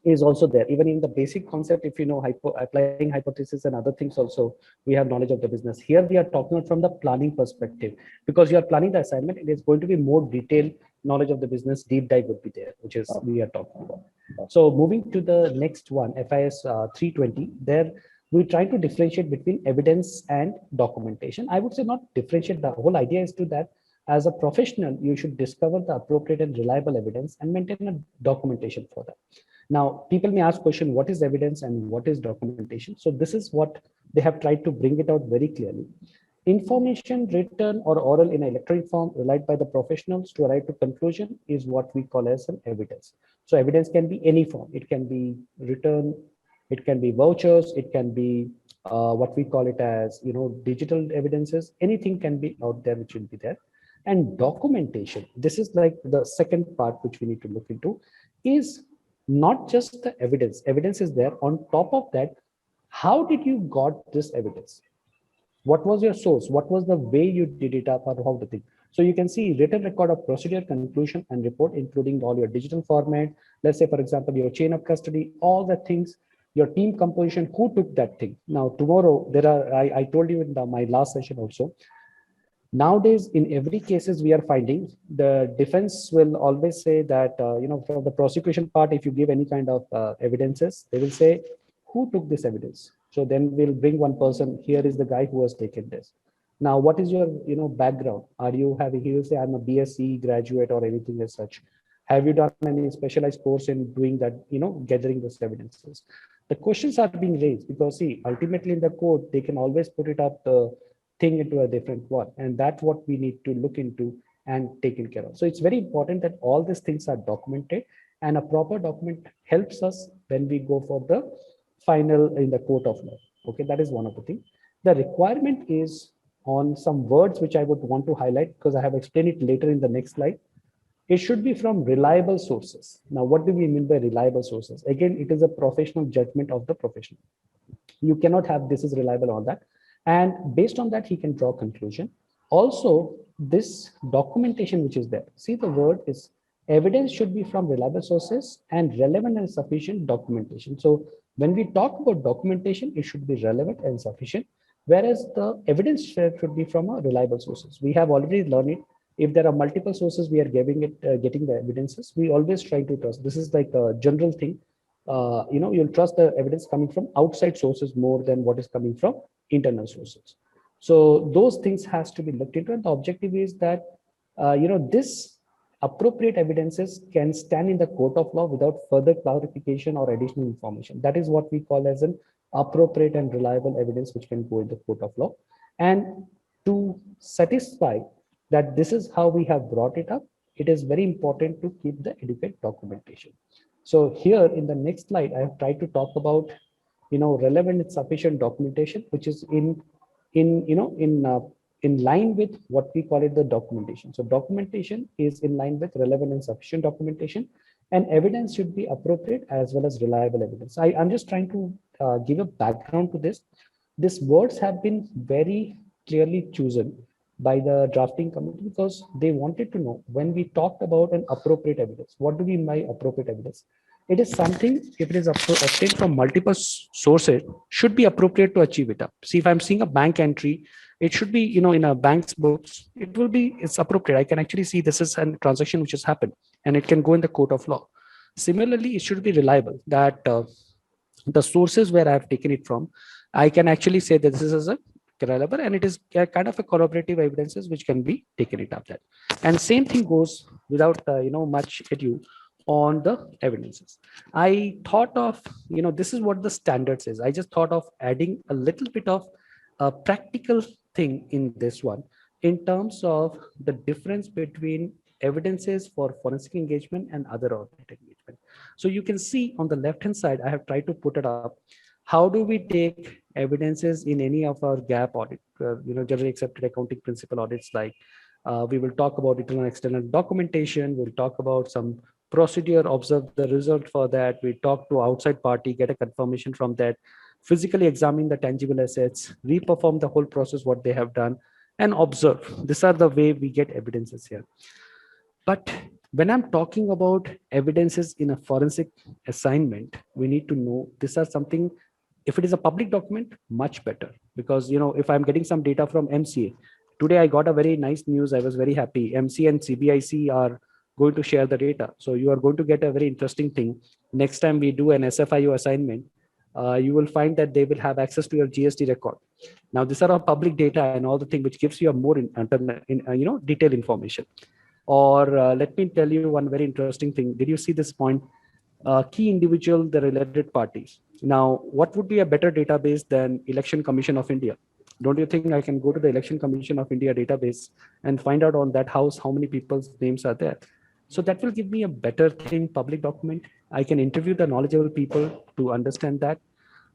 is also there. Even in the basic concept, if you know applying hypothesis and other things also, we have knowledge of the business. Here we are talking from the planning perspective, because you are planning the assignment. It is going to be more detailed knowledge of the business. Deep dive would be there, which is we are talking about. So moving to the next one, FIS 320. There we try to differentiate between evidence and documentation. I would say not differentiate. The whole idea is to that as a professional, you should discover the appropriate and reliable evidence and maintain a documentation for that. Now, people may ask question, what is evidence and what is documentation? So this is what they have tried to bring it out very clearly. Information written or oral in electronic form relied by the professionals to arrive to conclusion is what we call as an evidence. So evidence can be any form. It can be written, it can be vouchers, it can be what we call it as, digital evidences. Anything can be out there which will be there. And documentation, this is like the second part which we need to look into, is not just the evidence. Evidence is there. On top of that, how did you got this evidence? What was your source? What was the way you did it up, or how the thing? So you can see written record of procedure, conclusion, and report, including all your digital format. Let's say, for example, your chain of custody, all the things, your team composition, who took that thing. Now, tomorrow, I told you in my last session also, nowadays, in every cases we are finding, the defense will always say that, from the prosecution part, if you give any kind of evidences, they will say, who took this evidence? So then we'll bring one person, here is the guy who has taken this. Now, what is your, background? Are you having, he will say, I'm a BSc graduate or anything as such. Have you done any specialized course in doing that, gathering those evidences? The questions are being raised because, see, ultimately in the court, they can always put it up the thing into a different one. And that's what we need to look into and taken care of. So it's very important that all these things are documented, and a proper document helps us when we go for the final in the court of law. Okay, that is one of the things. The requirement is on some words which I would want to highlight because I have explained it later in the next slide. It should be from reliable sources. Now, what do we mean by reliable sources? Again, it is a professional judgment of the professional. You cannot have this is reliable on that. And based on that, he can draw conclusion. Also, this documentation which is there, see the word is evidence should be from reliable sources and relevant and sufficient documentation. So when we talk about documentation, it should be relevant and sufficient, whereas the evidence should be from a reliable sources. We have already learned it. If there are multiple sources, we are getting the evidences. We always try to trust. This is like a general thing. You'll trust the evidence coming from outside sources more than what is coming from internal sources. So those things has to be looked into. And the objective is that, this appropriate evidences can stand in the court of law without further clarification or additional information. That is what we call as an appropriate and reliable evidence which can go in the court of law. And to satisfy that this is how we have brought it up, it is very important to keep the adequate documentation. So here in the next slide, I have tried to talk about, relevant and sufficient documentation, which is in line with what we call it the documentation. So documentation is in line with relevant and sufficient documentation, and evidence should be appropriate as well as reliable evidence. I'm just trying to give a background to this. These words have been very clearly chosen by the drafting committee because they wanted to know when we talked about an appropriate evidence, what do we mean by appropriate evidence? It is something, if it is obtained from multiple sources, should be appropriate to achieve it up. See, if I'm seeing a bank entry, it should be, in a bank's books, it's appropriate. I can actually see this is a transaction which has happened and it can go in the court of law. Similarly, it should be reliable that the sources where I have taken it from, I can actually say that this is a reliable and it is kind of a corroborative evidences which can be taken it up there. And same thing goes without, much ado on the evidences. I thought of, this is what the standards is. I just thought of adding a little bit of a practical thing in this one in terms of the difference between evidences for forensic engagement and other audit engagement. So you can see on the left-hand side, I have tried to put it up. How do we take evidences in any of our GAAP audit, generally accepted accounting principle audits, like we will talk about internal and external documentation. We'll talk about some procedure, observe the result for that. We talk to outside party, get a confirmation from that, physically examine the tangible assets, re-perform the whole process, what they have done, and observe. These are the way we get evidences here. But when I'm talking about evidences in a forensic assignment, we need to know these are something, if it is a public document, much better. Because, if I'm getting some data from MCA, today I got a very nice news. I was very happy. MCA and CBIC are going to share the data. So you are going to get a very interesting thing. Next time we do an SFIO assignment, you will find that they will have access to your GST record. Now, these are all public data and all the thing which gives you a more detailed information. Or let me tell you one very interesting thing. Did you see this point? Key individual, the related parties. Now, what would be a better database than Election Commission of India? Don't you think I can go to the Election Commission of India database and find out on that house how many people's names are there? So that will give me a better thing, public document. I can interview the knowledgeable people to understand that.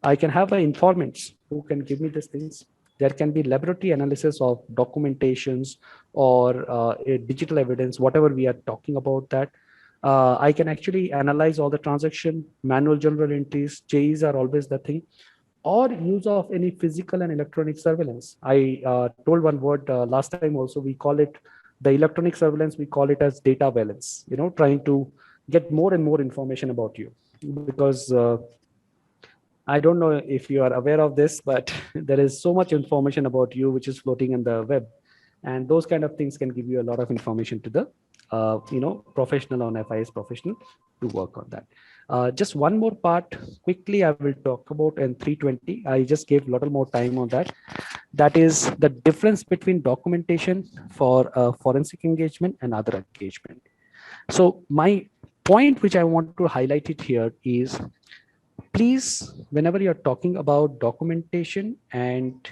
I can have informants who can give me these things. There can be laboratory analysis of documentations or digital evidence, whatever we are talking about that. I can actually analyze all the transaction, manual journal entries, JEs are always the thing, or use of any physical and electronic surveillance. I told one word last time also, we call it the electronic surveillance, we call it as data valence, trying to get more and more information about you. Because I don't know if you are aware of this, but there is so much information about you which is floating in the web. And those kind of things can give you a lot of information to the professional on FIS professional to work on that. Just one more part quickly I will talk about in 320. I just gave a little more time on that. That is the difference between documentation for forensic engagement and other engagement. So my point which I want to highlight it here is, please, whenever you're talking about documentation and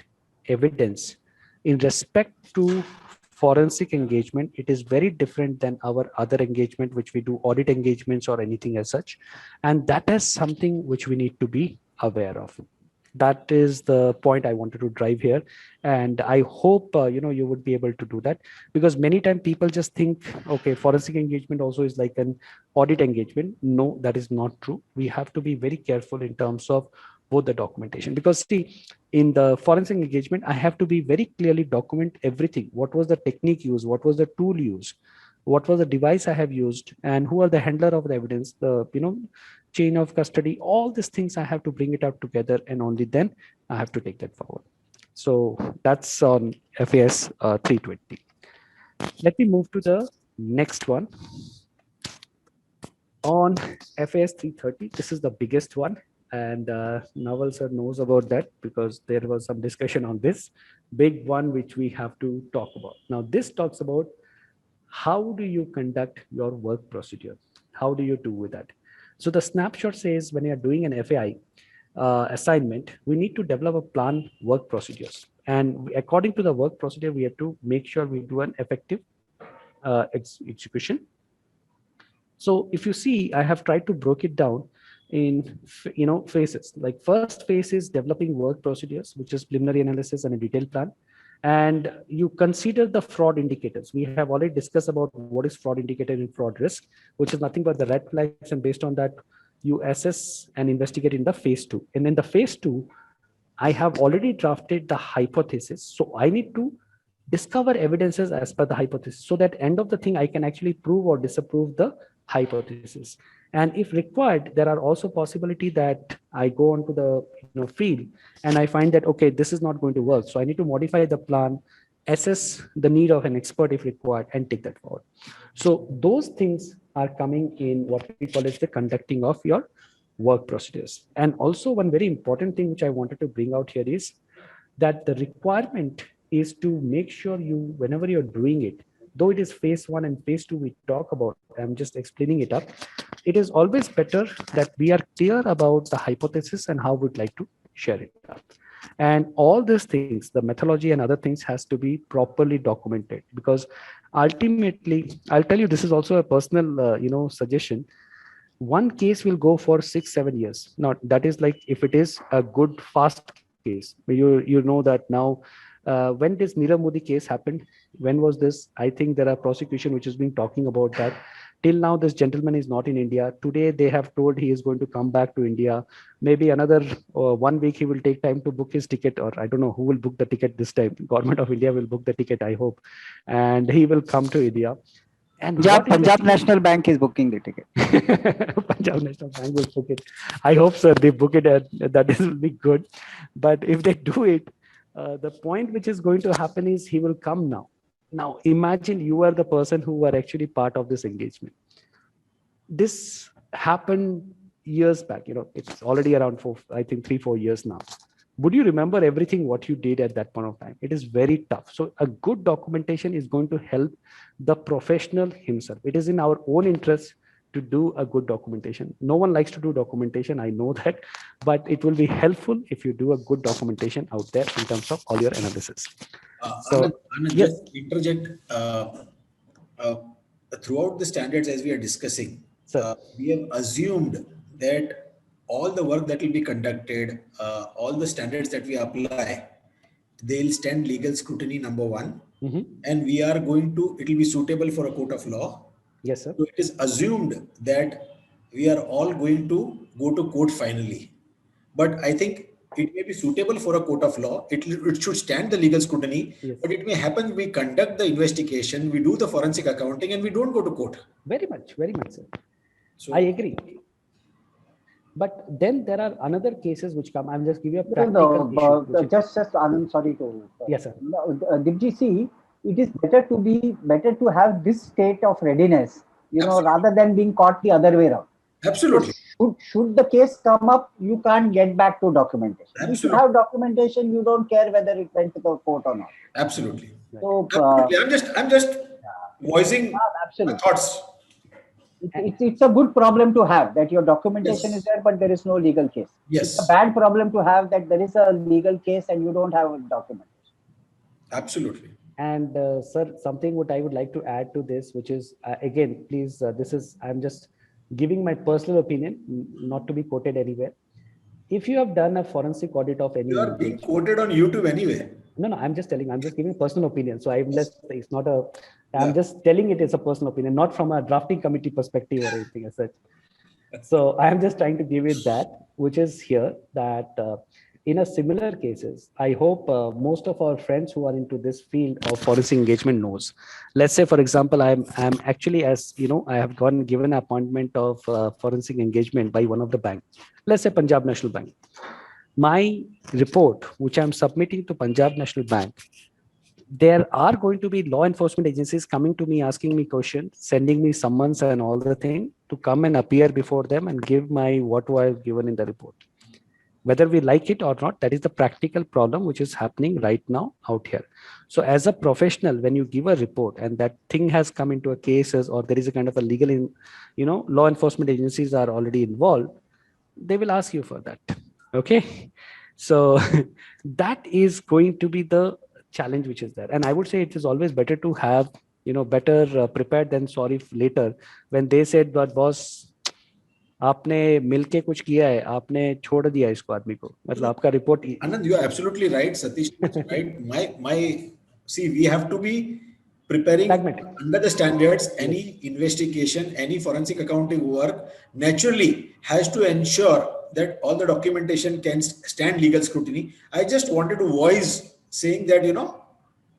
evidence in respect to forensic engagement, it is very different than our other engagement, which we do audit engagements or anything as such. And that is something which we need to be aware of. That is the point I wanted to drive here. And I hope, you would be able to do that, because many times people just think, okay, forensic engagement also is like an audit engagement. No, that is not true. We have to be very careful in terms of both the documentation, because see, in the forensic engagement, I have to be very clearly document everything. What was the technique used? What was the tool used? What was the device I have used? And who are the handler of the evidence? The, chain of custody, all these things I have to bring it up together, and only then I have to take that forward. So that's on FAS 320. Let me move to the next one. On FAS 330, this is the biggest one. And Naval sir knows about that because there was some discussion on this big one, which we have to talk about. Now, this talks about how do you conduct your work procedure? How do you do with that? So the snapshot says when you're doing an FAI assignment, we need to develop a plan work procedures. And according to the work procedure, we have to make sure we do an effective execution. So if you see, I have tried to break it down in phases. Like first phase is developing work procedures, which is preliminary analysis and a detailed plan. And you consider the fraud indicators. We have already discussed about what is fraud indicator and fraud risk, which is nothing but the red flags. And based on that, you assess and investigate in the phase 2. And in the phase 2, I have already drafted the hypothesis. So I need to discover evidences as per the hypothesis. So that end of the thing, I can actually prove or disapprove the hypothesis. And if required, there are also possibility that I go onto the field and I find that, okay, this is not going to work. So I need to modify the plan, assess the need of an expert if required, and take that forward. So those things are coming in what we call as the conducting of your work procedures. And also one very important thing which I wanted to bring out here is that the requirement is to make sure you, whenever you're doing it, though it is phase 1 and phase 2 we talk about, I'm just explaining it up. It is always better that we are clear about the hypothesis and how we'd like to share it up. And all these things, the methodology and other things has to be properly documented, because ultimately, I'll tell you, this is also a personal, suggestion. One case will go for 6-7 years. Now, that is like if it is a good, fast case. You know that now, when this Nirav Modi case happened, when was this? I think there are prosecution which has been talking about that. Till now, this gentleman is not in India. Today, they have told he is going to come back to India. Maybe another 1 week, he will take time to book his ticket, or I don't know who will book the ticket this time. Government of India will book the ticket, I hope. And he will come to India. And Punjab National Bank is booking the ticket. Punjab National Bank will book it. I hope, sir, they book it. That will be good. But if they do it, the point which is going to happen is he will come now. Now, imagine you are the person who were actually part of this engagement. This happened years back. It's already around 3-4 years now. Would you remember everything what you did at that point of time? It is very tough. So a good documentation is going to help the professional himself. It is in our own interest to do a good documentation. No one likes to do documentation, I know that, but it will be helpful if you do a good documentation out there in terms of all your analysis. So, Anand, yes. just interject. Uh, Throughout the standards, as we are discussing, Sir. we have assumed that all the work that will be conducted, all the standards that we apply, they'll stand legal scrutiny, number one. And we are going to, it will be suitable for a court of law. Yes, sir. So it is assumed that we are all going to go to court finally. But I think it may be suitable for a court of law. It should stand the legal scrutiny. Yes. But it may happen we conduct the investigation, we do the forensic accounting, and we don't go to court. Very much, sir. So I agree. But then there are another cases which come. I'm just giving you a No, practical no, issue. just I'm sorry to. Yes, sir. Dipji, see, it is better to have this state of readiness, rather than being caught the other way around. absolutely. Should the case come up, you can't get back to documentation. If you Absolutely. have documentation, you don't care whether it went to the court or not. Absolutely. So, Absolutely. I'm just voicing my absolutely. thoughts. It's a good problem to have that your documentation Yes. is there, but there is no legal case. Yes. It's a bad problem to have that there is a legal case and you don't have a documentation. Absolutely. And sir, something what I would like to add to this, which is again, please, I'm just giving my personal opinion, not to be quoted anywhere. If you have done a forensic audit of any, You are being quoted on YouTube anyway. no, I'm just giving personal opinion. So I'm just telling it as a personal opinion, not from a drafting committee perspective or anything as such. So I'm just trying to give it that, which is here that in a similar cases, I hope most of our friends who are into this field of forensic engagement knows. Let's say, for example, I'm actually, as you know, I have given an appointment of forensic engagement by one of the banks. Let's say Punjab National Bank. My report, which I'm submitting to Punjab National Bank, there are going to be law enforcement agencies coming to me, asking me questions, sending me summons and all the thing to come and appear before them and give what I've given in the report. Whether we like it or not, that is the practical problem which is happening right now out here. So as a professional, when you give a report and that thing has come into a cases or there is a kind of a legal, law enforcement agencies are already involved, they will ask you for that. Okay. So that is going to be the challenge which is there. And I would say it is always better to have, better prepared than sorry later. When they said, but boss, आपने मिलके कुछ किया है, आपने छोड़ दिया इसको आदमी को, मतलब आपका report. Anand, you are absolutely right. Satish, right. See, we have to be preparing under the standards. Any investigation, any forensic accounting work naturally has to ensure that all the documentation can stand legal scrutiny. I just wanted to voice saying that,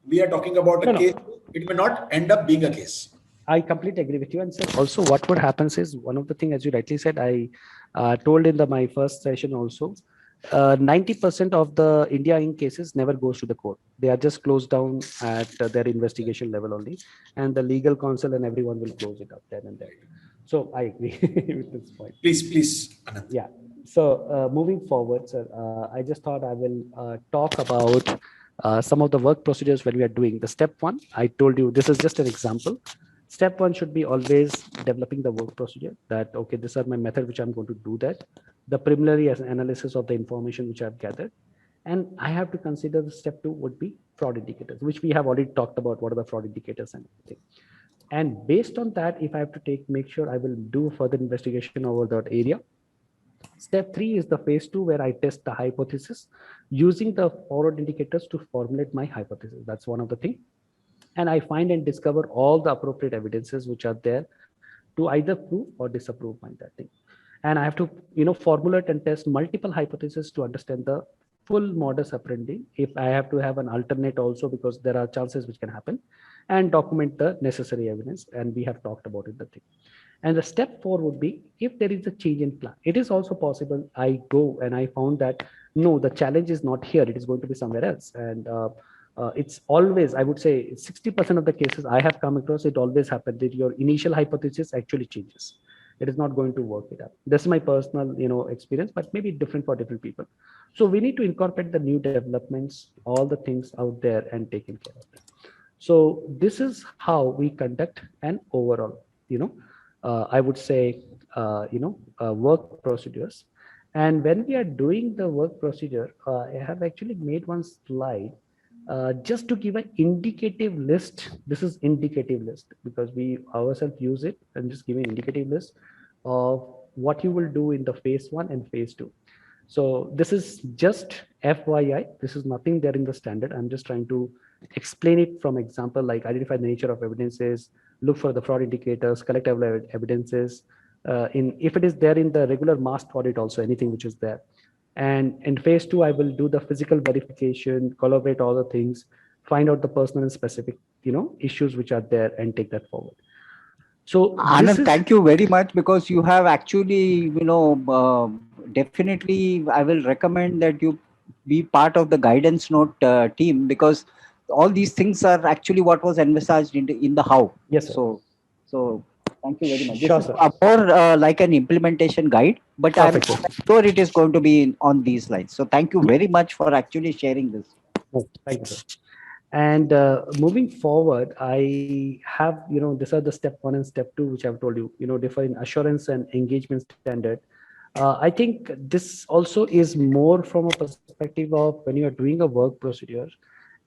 we are talking about a case. It may not end up being a case. I completely agree with you. And sir, also what would happen is one of the things, as you rightly said, I told in my first session also, 90% of the India Inc. cases never goes to the court. They are just closed down at their investigation level only. And the legal counsel and everyone will close it up then and there. So I agree with this point. Please, Anand. Yeah. So moving forward, sir, I just thought I will talk about some of the work procedures when we are doing the step one. I told you this is just an example. Step one should be always developing the work procedure that, okay, these are my method, which I'm going to do that. The preliminary analysis of the information which I've gathered. And I have to consider the step two would be fraud indicators, which we have already talked about. What are the fraud indicators and everything. And based on that, if I have to make sure I will do further investigation over that area. Step three is the phase two, where I test the hypothesis using the fraud indicators to formulate my hypothesis. That's one of the things. And I find and discover all the appropriate evidences which are there to either prove or disapprove that thing. And I have to, formulate and test multiple hypotheses to understand the full modus operandi. If I have to have an alternate also, because there are chances which can happen, and document the necessary evidence. And we have talked about it, the thing. And the step four would be, if there is a change in plan, it is also possible I go and I found that, no, the challenge is not here. It is going to be somewhere else. And it's always, I would say 60% of the cases I have come across, it always happens that your initial hypothesis actually changes. It is not going to work it out. This is my personal, experience, but maybe different for different people. So we need to incorporate the new developments, all the things out there and taking care of them. So this is how we conduct an overall, I would say, work procedures. And when we are doing the work procedure, I have actually made one slide just to give an indicative list. This is indicative list because we ourselves use it, and just give an indicative list of what you will do in the phase 1 and phase 2. So this is just FYI. This is nothing there in the standard. I'm just trying to explain it from example, like identify the nature of evidences, look for the fraud indicators, collect evidences. If it is there in the regular masked audit, also anything which is there. And in phase 2, I will do the physical verification, collaborate all the things, find out the personal and specific, issues which are there, and take that forward. So Anand, thank you very much, because you have actually, definitely I will recommend that you be part of the guidance note team, because all these things are actually what was envisaged in the how. Yes, sir. So thank you very much. Sure, This is sir. more like an implementation guide, but I'm Perfect, sir. sure it is going to be on these lines. So thank you very much for actually sharing this. Oh, thank you, sir. And moving forward, I have, these are the step 1 and step 2, which I've told you, define assurance and engagement standard. I think this also is more from a perspective of when you are doing a work procedure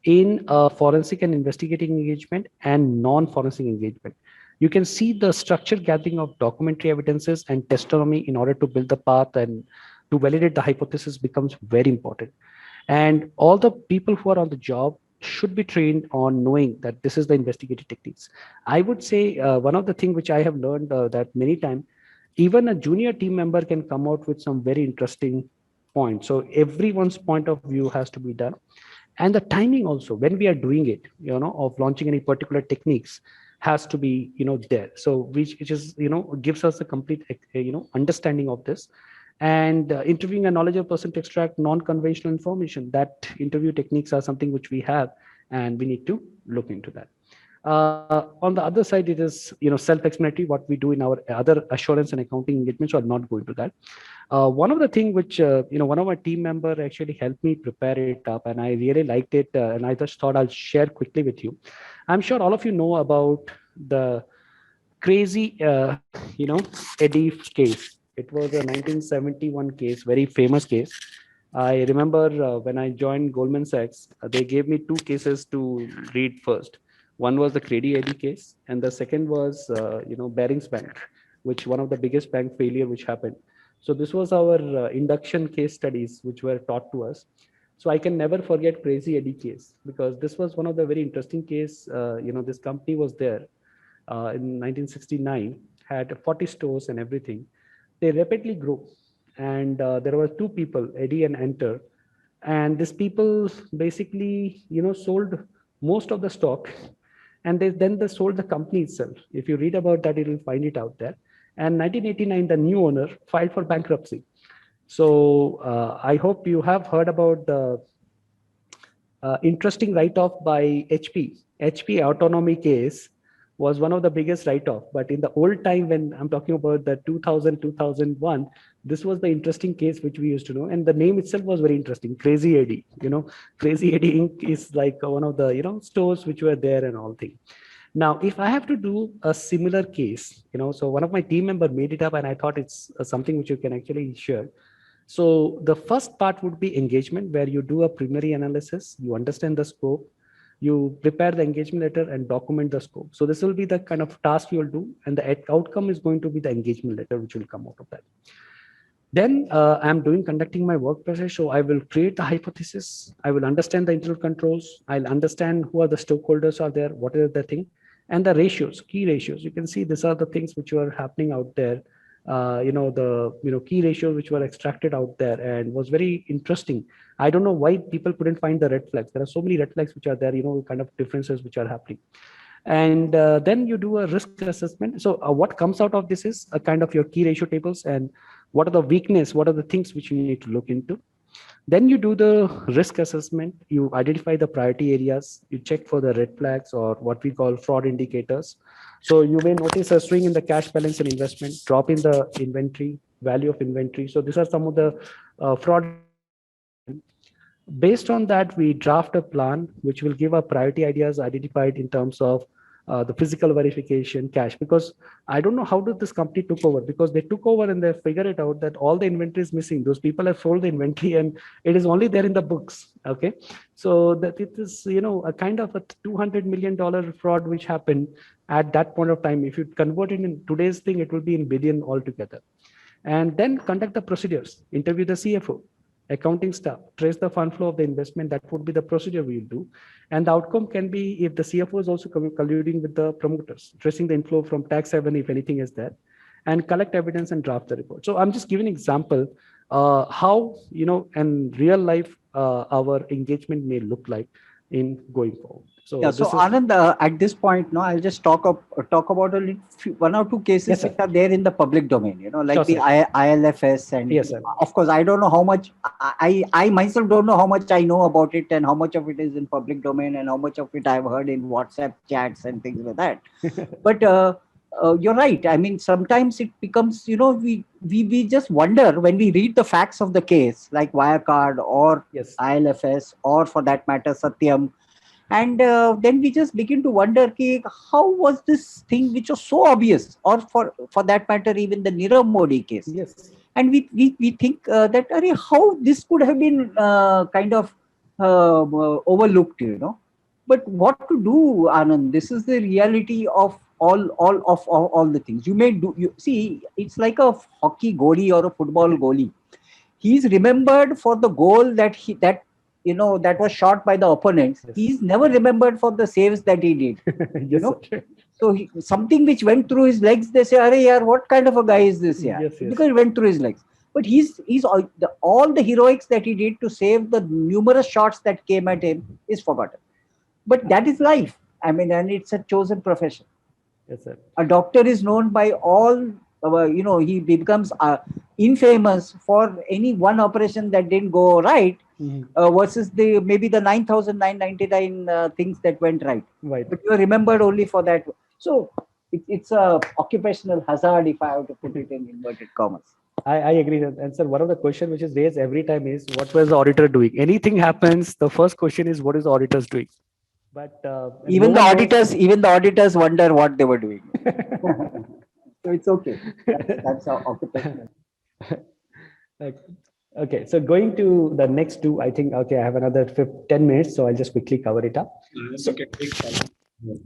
in forensic and investigating engagement and non-forensic engagement. You can see the structured gathering of documentary evidences and testimony in order to build the path and to validate the hypothesis becomes very important. And all the people who are on the job should be trained on knowing that this is the investigative techniques. I would say one of the things which I have learned that many times, even a junior team member can come out with some very interesting points. So everyone's point of view has to be done. And the timing also, when we are doing it, of launching any particular techniques has to be, there. So which is, gives us a complete, understanding of this. And interviewing a knowledgeable person to extract non-conventional information, that interview techniques are something which we have, and we need to look into that. On the other side, it is self-explanatory what we do in our other assurance and accounting engagements. So I'll not go into that. One of the things which one of my team member actually helped me prepare it up, and I really liked it, and I just thought I'll share quickly with you. I'm sure all of you know about the crazy Eddie case. It was a 1971 case, very famous case. I remember when I joined Goldman Sachs, they gave me 2 cases to read first. One was the Crazy Eddie case, and the second was Barings Bank, which one of the biggest bank failure which happened. So this was our induction case studies which were taught to us. So I can never forget Crazy Eddie case, because this was one of the very interesting case. This company was there in 1969, had 40 stores and everything. They rapidly grew, and there were 2 people, Eddie and Enter, and these people basically sold most of the stock, and then they sold the company itself. If you read about that, you will find it out there. And 1989, the new owner filed for bankruptcy. So I hope you have heard about the interesting write-off by HP. HP autonomy case was one of the biggest write-off. But in the old time, when I'm talking about the 2000, 2001, this was the interesting case which we used to know. And the name itself was very interesting, Crazy Eddie. Crazy Eddie Inc. is like one of the, stores which were there and all things. Now, if I have to do a similar case, so one of my team member made it up, and I thought it's something which you can actually share. So the first part would be engagement, where you do a preliminary analysis, you understand the scope, you prepare the engagement letter and document the scope. So this will be the kind of task you will do, and the outcome is going to be the engagement letter which will come out of that. Then I'm conducting my work process. So I will create the hypothesis. I will understand the internal controls. I'll understand who are the stakeholders are there, what are the thing, and the ratios, key ratios. You can see these are the things which were happening out there. The key ratios which were extracted out there, and was very interesting. I don't know why people couldn't find the red flags. There are so many red flags which are there, kind of differences which are happening. And then you do a risk assessment. So what comes out of this is a kind of your key ratio tables, and what are the weakness, what are the things which you need to look into. Then you do the risk assessment. You identify the priority areas. You check for the red flags, or what we call fraud indicators. So you may notice a swing in the cash balance and investment, drop in the inventory, value of inventory. So these are some of the fraud. Based on that, we draft a plan which will give our priority ideas identified in terms of the physical verification, cash, because I don't know how did this company took over, because they took over and they figured it out that all the inventory is missing. Those people have sold the inventory and it is only there in the books. Okay. So that it is, a kind of a $200 million fraud which happened at that point of time. If you convert it in today's thing, it will be in billion altogether. And then conduct the procedures, interview the CFO, accounting staff, trace the fund flow of the investment. That would be the procedure we will do. And the outcome can be if the CFO is also colluding with the promoters, tracing the inflow from tax haven if anything is there, and collect evidence and draft the report. So I'm just giving an example how, in real life, our engagement may look like in going forward. So yeah. So Anand, at this point, no, I'll just talk about one or two cases Yes, which are there in the public domain. Like Sure, the ILFS, and Yes, sir. of course, I don't know how much. I myself don't know how much I know about it, and how much of it is in public domain, and how much of it I've heard in WhatsApp chats and things like that. But you're right. I mean, sometimes it becomes, we just wonder when we read the facts of the case, like Wirecard or Yes. ILFS, or for that matter, Satyam. And then we just begin to wonder, how was this thing which was so obvious, or for that matter, even the Nirav Modi case. Yes. And we think that, how this could have been kind of overlooked, But what to do, Anand? This is the reality of all the things you may do. You see, it's like a hockey goalie or a football goalie. He's remembered for the goal that was shot by the opponents. Yes. He's never remembered for the saves that he did. Yes, sir. So something which went through his legs, they say, "Arey yaar, what kind of a guy is this?" Yeah, Yes. because it went through his legs. But he's all the heroics that he did to save the numerous shots that came at him is forgotten. But that is life. I mean, and it's a chosen profession. Yes, sir. A doctor is known by all. He becomes infamous for any one operation that didn't go right. Versus maybe the 9,999 things that went right. Right. But you are remembered only for that. So it's a occupational hazard, if I have to put it in inverted commas. I agree. And sir, one of the questions which is raised every time is, what was the auditor doing? Anything happens, the first question is, what is the auditors doing? But even the auditors wonder what they were doing. So it's okay. That's our occupational. Okay, so going to the next two, I think, I have another 10 minutes, so I'll just quickly cover it up. Okay, take time.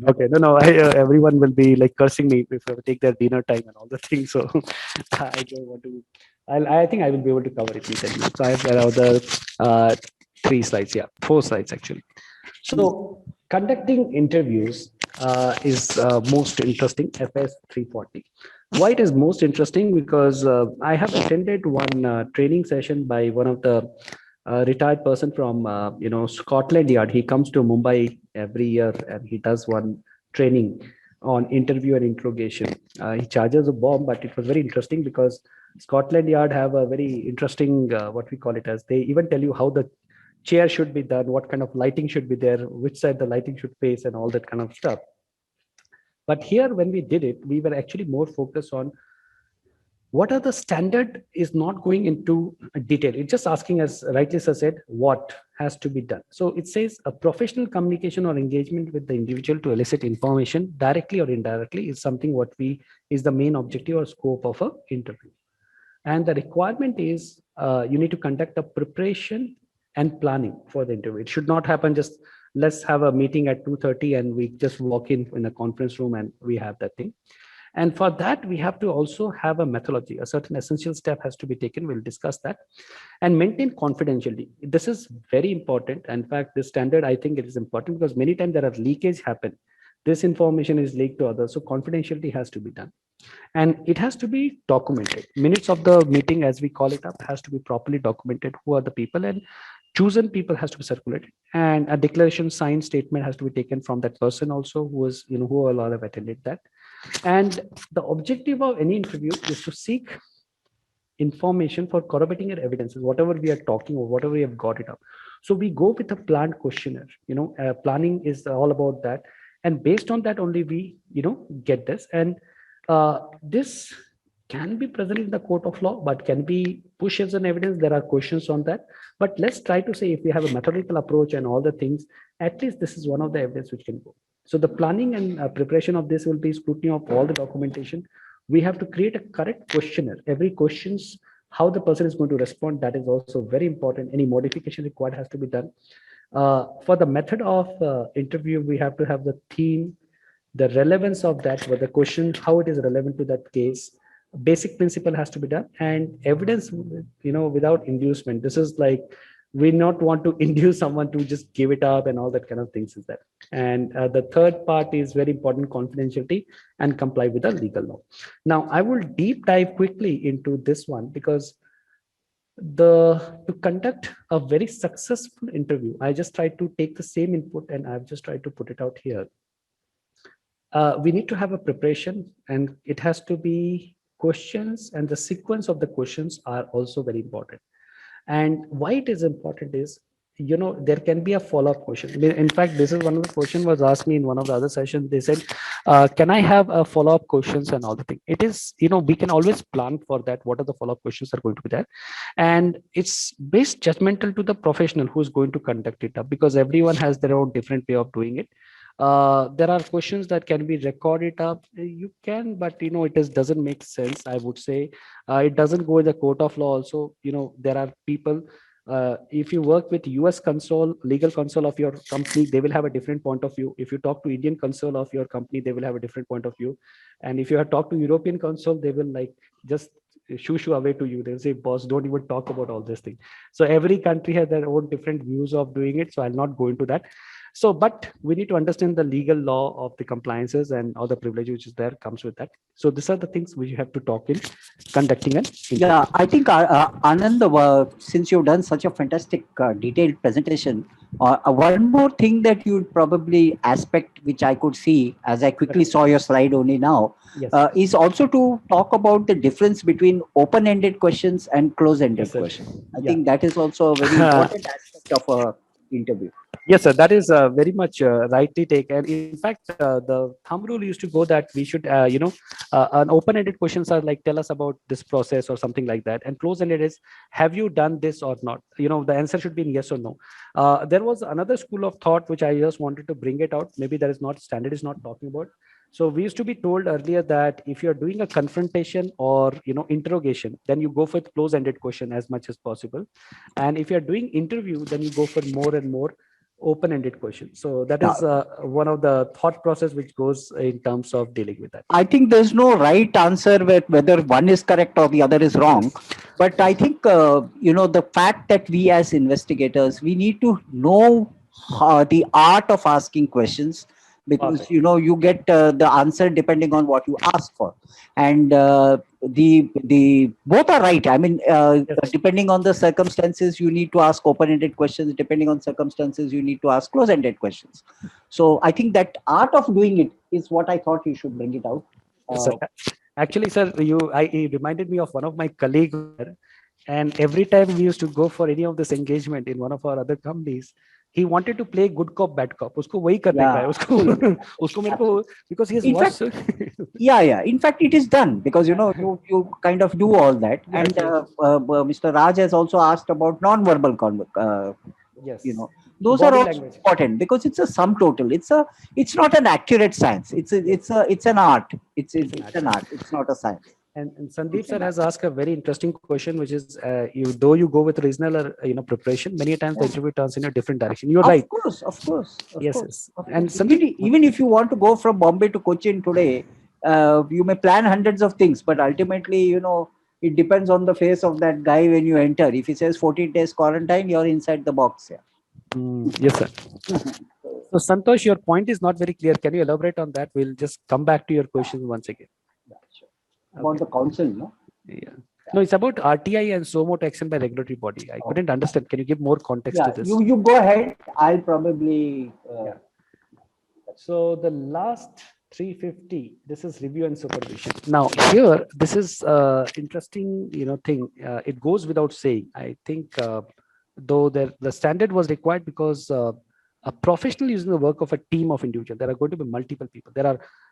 Okay, no, everyone will be like cursing me if I take their dinner time and all the things. So I don't want to. I think I will be able to cover it easily. So I have another 4 slides actually. So conducting interviews is most interesting. FS 340. Why it is most interesting? Because I have attended one training session by one of the retired person from Scotland Yard. He comes to Mumbai every year and he does one training on interview and interrogation. He charges a bomb, but it was very interesting because Scotland Yard have a very interesting what we call it as, they even tell you how the chair should be done, what kind of lighting should be there, which side the lighting should face, and all that kind of stuff. But here, when we did it, we were actually more focused on what are the standard is not going into detail. It's just asking, as rightly sir said, what has to be done. So it says a professional communication or engagement with the individual to elicit information directly or indirectly is something what is the main objective or scope of an interview. And the requirement is you need to conduct a preparation and planning for the interview. It should not happen just let's have a meeting at 2:30 and we just walk in a conference room and we have that thing. And for that, we have to also have a methodology. A certain essential step has to be taken. We'll discuss that. And maintain confidentiality. This is very important. In fact, this standard, I think it is important because many times there are leakage happen. This information is leaked to others. So confidentiality has to be done. And it has to be documented. Minutes of the meeting, as we call it up, has to be properly documented. Who are the people? And chosen people has to be circulated. And a declaration signed statement has to be taken from that person also who is, who will all have attended that. And the objective of any interview is to seek information for corroborating your evidences, whatever we are talking or whatever we have got it up. So we go with a planned questionnaire. Planning is all about that. And based on that only we, get this. And this can be present in the court of law, but can be pushed as an evidence. There are questions on that. But let's try to say if we have a methodical approach and all the things, at least this is one of the evidence which can go. So the planning and preparation of this will be scrutiny of all the documentation. We have to create a correct questionnaire. Every questions, how the person is going to respond, that is also very important. Any modification required has to be done. For the method of interview, we have to have the theme, the relevance of that, with the question, how it is relevant to that case. Basic principle has to be done, and evidence, without inducement. This is like, we not want to induce someone to just give it up and all that kind of things is there. And the third part is very important, confidentiality and comply with the legal law. Now, I will deep dive quickly into this one, because to conduct a very successful interview, I just tried to take the same input and I've just tried to put it out here. We need to have a preparation, and it has to be questions, and the sequence of the questions are also very important. And why it is important is, there can be a follow-up question. In fact, this is one of the question was asked me in one of the other sessions. They said, can I have a follow-up questions and all the thing? It is, we can always plan for that. What are the follow-up questions are going to be there? And it's based judgmental to the professional who's going to conduct it up, because everyone has their own different way of doing it. There are questions that can be recorded up. You can, but it doesn't make sense. I would say it doesn't go in the court of law. Also, there are people. If you work with US legal console of your company, they will have a different point of view. If you talk to Indian console of your company, they will have a different point of view. And if you have talked to European console, they will just shoo away to you. They'll say, boss, don't even talk about all this thing. So every country has their own different views of doing it. So I'll not go into that. So, but we need to understand the legal law of the compliances and all the privilege which is there comes with that. So these are the things we have to talk in conducting an interview. Yeah, I think Anand, since you've done such a fantastic detailed presentation, one more thing that you probably aspect which I could see as I quickly saw your slide only now, Yes. is also to talk about the difference between open-ended questions and close-ended Yes, sir. questions. I Yeah. think that is also a very important aspect of a interview. Yes, sir. That is very much rightly taken. In fact, the thumb rule used to go that we should, an open-ended questions are like, tell us about this process or something like that. And close-ended is, have you done this or not? The answer should be yes or no. There was another school of thought which I just wanted to bring it out. Maybe there is not, standard is not talking about. So we used to be told earlier that if you're doing a confrontation or interrogation, then you go for close-ended question as much as possible. And if you're doing interview, then you go for more and more open-ended question. So that is one of the thought process which goes in terms of dealing with that. I think there's no right answer with whether one is correct or the other is wrong. But I think, the fact that we as investigators, we need to know the art of asking questions, because, Perfect. you get the answer depending on what you ask for. And the both are right. I mean, Yes. depending on the circumstances, you need to ask open-ended questions. Depending on circumstances, you need to ask close-ended questions. So I think that art of doing it is what I thought you should bring it out. Yes, sir. Actually, sir, it reminded me of one of my colleagues, and every time we used to go for any of this engagement in one of our other companies, he wanted to play good cop, bad cop. Usko wahi karne ka hai. Usko mere ko, because he has In watched. Yeah. In fact, it is done because, you kind of do all that. Yes, And yes. Mr. Raj has also asked about non-verbal Yes. those Body are also language. important, because it's a sum total. It's not an accurate science. It's an art. It's an art. It's not a science. And Sandeep sir has asked a very interesting question, which is, though you go with regional or preparation, many times the interview turns in a different direction. You're right. Of course. Yes, course, yes. of And course. Even if you want to go from Bombay to Cochin today, you may plan hundreds of things, but ultimately, it depends on the face of that guy when you enter. If he says 14 days quarantine, you're inside the box. Yeah. Yes, sir. So Santosh, your point is not very clear. Can you elaborate on that? We'll just come back to your questions once again. Sure. About the council, no? Yeah. No, it's about RTI and so moto action by regulatory body. I couldn't understand. Can you give more context to this? You go ahead. I'll probably. So the last 350, this is review and supervision. Now here, this is interesting, thing. It goes without saying. I think though the standard was required because a professional using the work of a team of individuals, there are going to be multiple people.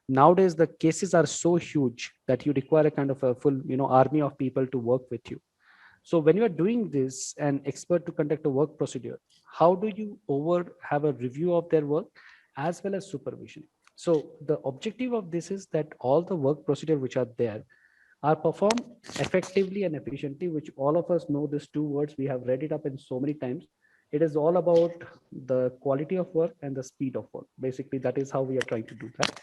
Nowadays the cases are so huge that you require a kind of a full, army of people to work with you. So when you are doing this, an expert to conduct a work procedure, how do you have a review of their work? as well as supervision. So the objective of this is that all the work procedure which are there are performed effectively and efficiently, which all of us know these two words. We have read it up in so many times. It is all about the quality of work and the speed of work. Basically, that is how we are trying to do that.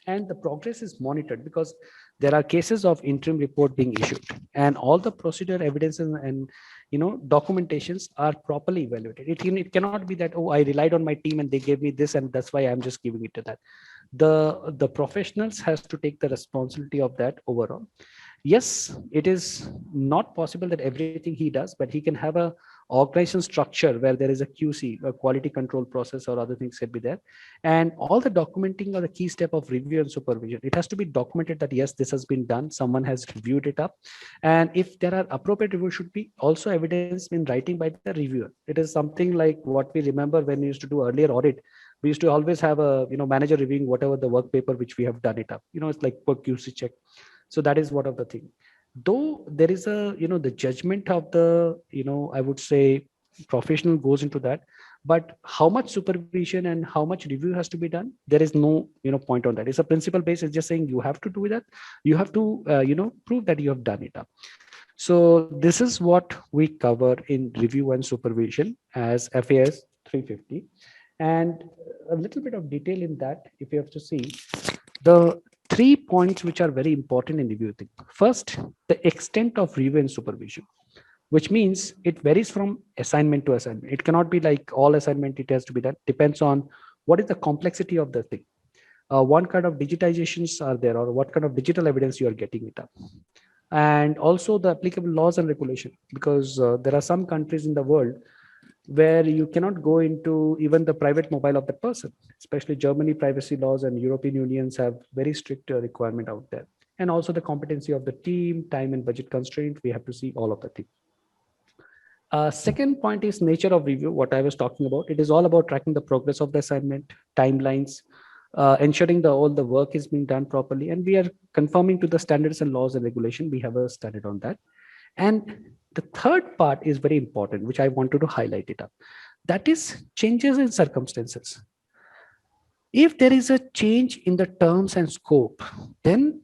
And the progress is monitored because there are cases of interim report being issued, and all the procedure evidences and documentations are properly evaluated. It cannot be that, oh, I relied on my team and they gave me this and that's why I'm just giving it to that. The professionals has to take the responsibility of that overall. Yes, it is not possible that everything he does, but he can have a organization structure where there is a QC, a quality control process, or other things should be there. And all the documenting are the key step of review and supervision. It has to be documented that yes, this has been done, someone has reviewed it up. And if there are appropriate reviews, should be also evidence in writing by the reviewer. It is something like what we remember when we used to do earlier audit. We used to always have a manager reviewing whatever the work paper which we have done it up. It's like per QC check. So that is one of the thing. Though there is a the judgment of the I would say professional goes into that, but how much supervision and how much review has to be done, there is no point on that. It's a principle based. It's just saying you have to do that. You have to prove that you have done it up. So this is what we cover in review and supervision as FAS 350, and a little bit of detail in that. If you have to see the 3 points which are very important in review thing. First, the extent of review and supervision, which means it varies from assignment to assignment. It cannot be like all assignment it has to be done. Depends on what is the complexity of the thing. What kind of digitizations are there, or what kind of digital evidence you are getting it up. And also the applicable laws and regulation, because there are some countries in the world where you cannot go into even the private mobile of the person, especially Germany privacy laws and European unions have very strict requirement out there. And also the competency of the team, time and budget constraint, we have to see all of the things. Second point is nature of review, what I was talking about. It is all about tracking the progress of the assignment, timelines, ensuring all the work is being done properly. And we are conforming to the standards and laws and regulation. We have a standard on that. And the third part is very important, which I wanted to highlight it up. That is changes in circumstances. If there is a change in the terms and scope, then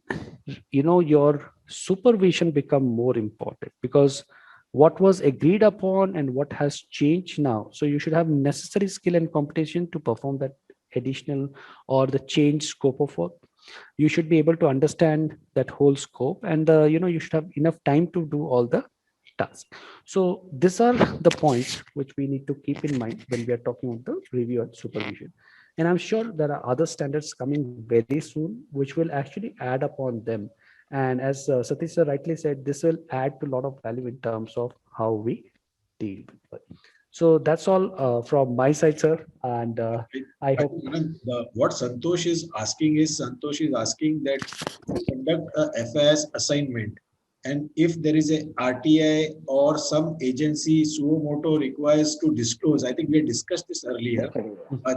your supervision become more important, because what was agreed upon and what has changed now. So you should have necessary skill and competition to perform that additional or the change scope of work. You should be able to understand that whole scope, and you should have enough time to do all the tasks. So these are the points which we need to keep in mind when we are talking about the review and supervision. And I'm sure there are other standards coming very soon, which will actually add upon them. And as Satish sir rightly said, this will add to a lot of value in terms of how we deal with it. So that's all from my side, sir. And I hope what Santosh is asking that to conduct a FIS assignment, and if there is a RTI or some agency suo moto requires to disclose, I think we had discussed this earlier.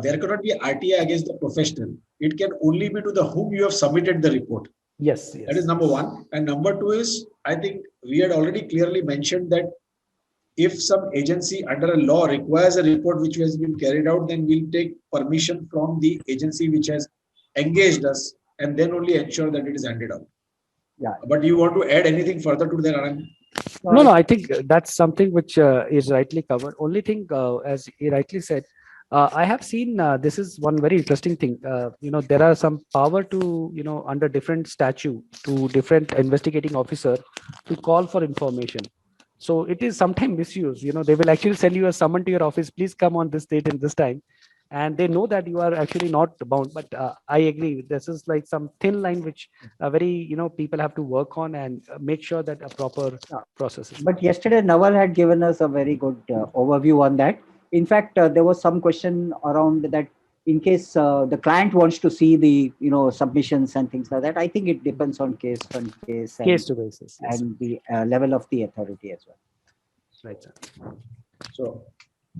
There cannot be RTI against the professional. It can only be to the whom you have submitted the report. Yes. That is number one. And number two is, I think we had already clearly mentioned that if some agency under a law requires a report which has been carried out, then we'll take permission from the agency which has engaged us, and then only ensure that it is handed out. Yeah. But you want to add anything further to that, Anand? No, I think that's something which is rightly covered. Only thing, as he rightly said, I have seen this is one very interesting thing. There are some power to, under different statute to different investigating officer to call for information. So it is sometimes misused. They will actually send you a summon to your office. Please come on this date and this time. And they know that you are actually not bound. But I agree. This is like some thin line which very, people have to work on and make sure that a proper process is. But yesterday, Naval had given us a very good overview on that. In fact, there was some question around that in case the client wants to see the submissions and things like that. I think it depends on case to basis, yes, and the level of the authority as well. Right, sir. So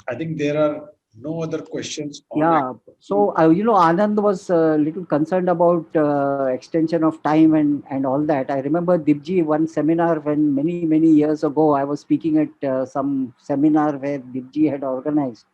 I think there are no other questions. Yeah. So Anand was a little concerned about extension of time and all that. I remember Dibji one seminar when many years ago I was speaking at some seminar where Dibji had organized.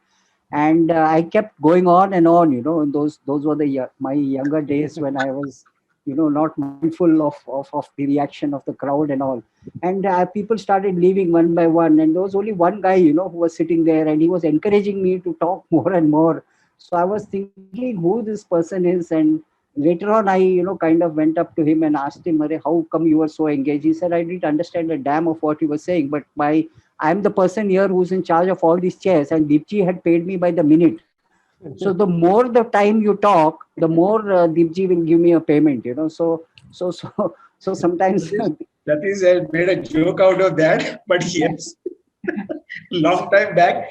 And I kept going on and on, and those were my younger days when I was, not mindful of the reaction of the crowd and all. And people started leaving one by one, and there was only one guy, who was sitting there, and he was encouraging me to talk more and more. So I was thinking who this person is, and later on I, kind of went up to him and asked him, "Arey, how come you were so engaged?" He said, "I didn't understand a damn of what you were saying, but I'm the person here who's in charge of all these chairs, and Deepji had paid me by the minute. So the more the time you talk, the more Deepji will give me a payment, So sometimes Satish has made a joke out of that, but yes, long time back,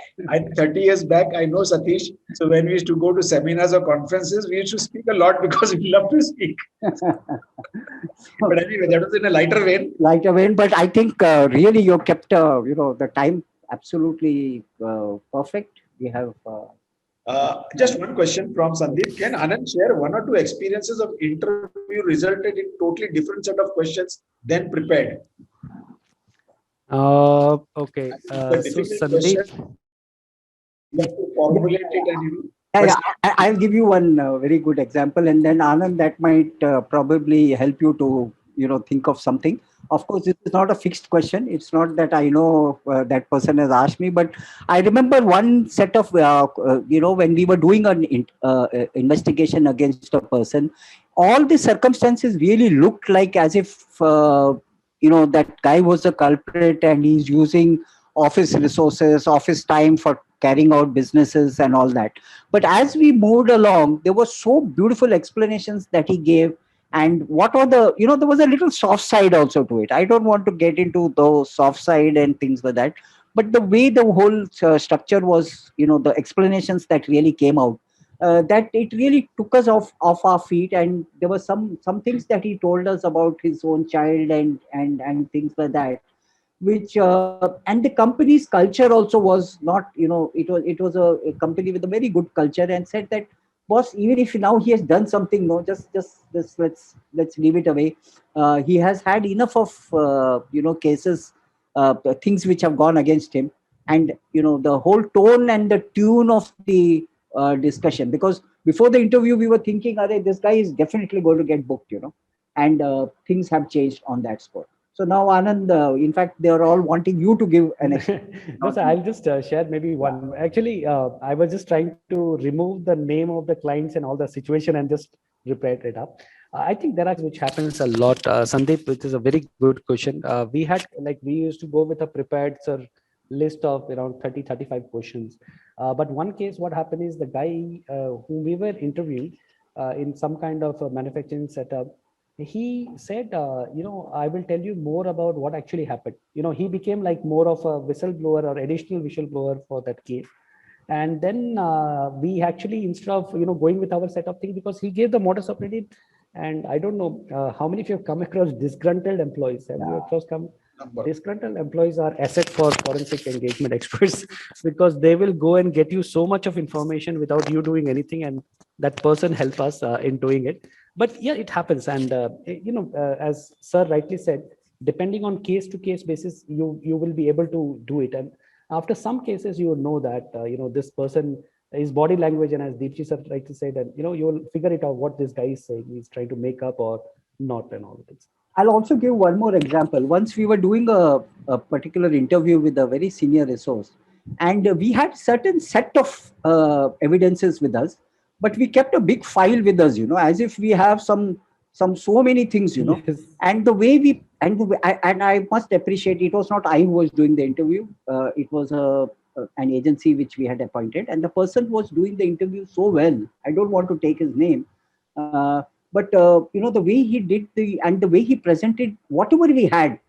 30 years back, I know Satish. So when we used to go to seminars or conferences, we used to speak a lot because we love to speak. But anyway, that was in a lighter vein. But I think really you kept, the time absolutely perfect. We have. Just one question from Sandeep. Can Anand share one or two experiences of interview resulted in totally different set of questions than prepared? Okay. The So difficult Sandeep, question, you have to formulate it and Yeah, I'll give you one very good example, and then Anand, that might probably help you to think of something. Of course, this is not a fixed question. It's not that I know that person has asked me, but I remember one set of when we were doing an investigation against a person, all the circumstances really looked like as if that guy was a culprit and he's using office resources, office time for carrying out businesses and all that. But as we moved along, there were so beautiful explanations that he gave. And what were there was a little soft side also to it. I don't want to get into the soft side and things like that. But the way the whole structure was, the explanations that really came out, that it really took us off our feet. And there were some things that he told us about his own child and things like that, which and the company's culture also was not, it was a company with a very good culture, and said that, boss, even if now he has done something, no, just let's leave it away. He has had enough of cases, things which have gone against him. And the whole tone and the tune of the discussion, because before the interview we were thinking, this guy is definitely going to get booked, and things have changed on that score. So now, Anand, in fact, they are all wanting you to give an explanation. no, so I'll just share maybe one. Actually, I was just trying to remove the name of the clients and all the situation and just repair it up. I think there are which happens a lot. Sandeep, which is a very good question. We used to go with a prepared list of around 30, 35 questions. But one case, what happened is the guy whom we were interviewing in some kind of a manufacturing setup, he said, I will tell you more about what actually happened. He became like more of a whistleblower or additional whistleblower for that case. And then we actually, instead of going with our set of things, because he gave the modus operandi, and I don't know how many of you have come across disgruntled employees. Have you across come? Disgruntled employees are asset for forensic engagement experts because they will go and get you so much of information without you doing anything, and that person help us in doing it. But yeah, it happens. And as sir rightly said, depending on case to case basis, you will be able to do it. And after some cases, you will know that this person, his body language, and as Deepji sir rightly said, and you will figure it out what this guy is saying, he's trying to make up or not, and all of this. I'll also give one more example. Once we were doing a particular interview with a very senior resource, and we had certain set of evidences with us, but we kept a big file with us, as if we have some so many things, Yes. And the way we and I must appreciate, it was not I who was doing the interview. It was an agency which we had appointed, and the person was doing the interview so well. I don't want to take his name. But the way he did and the way he presented whatever we had,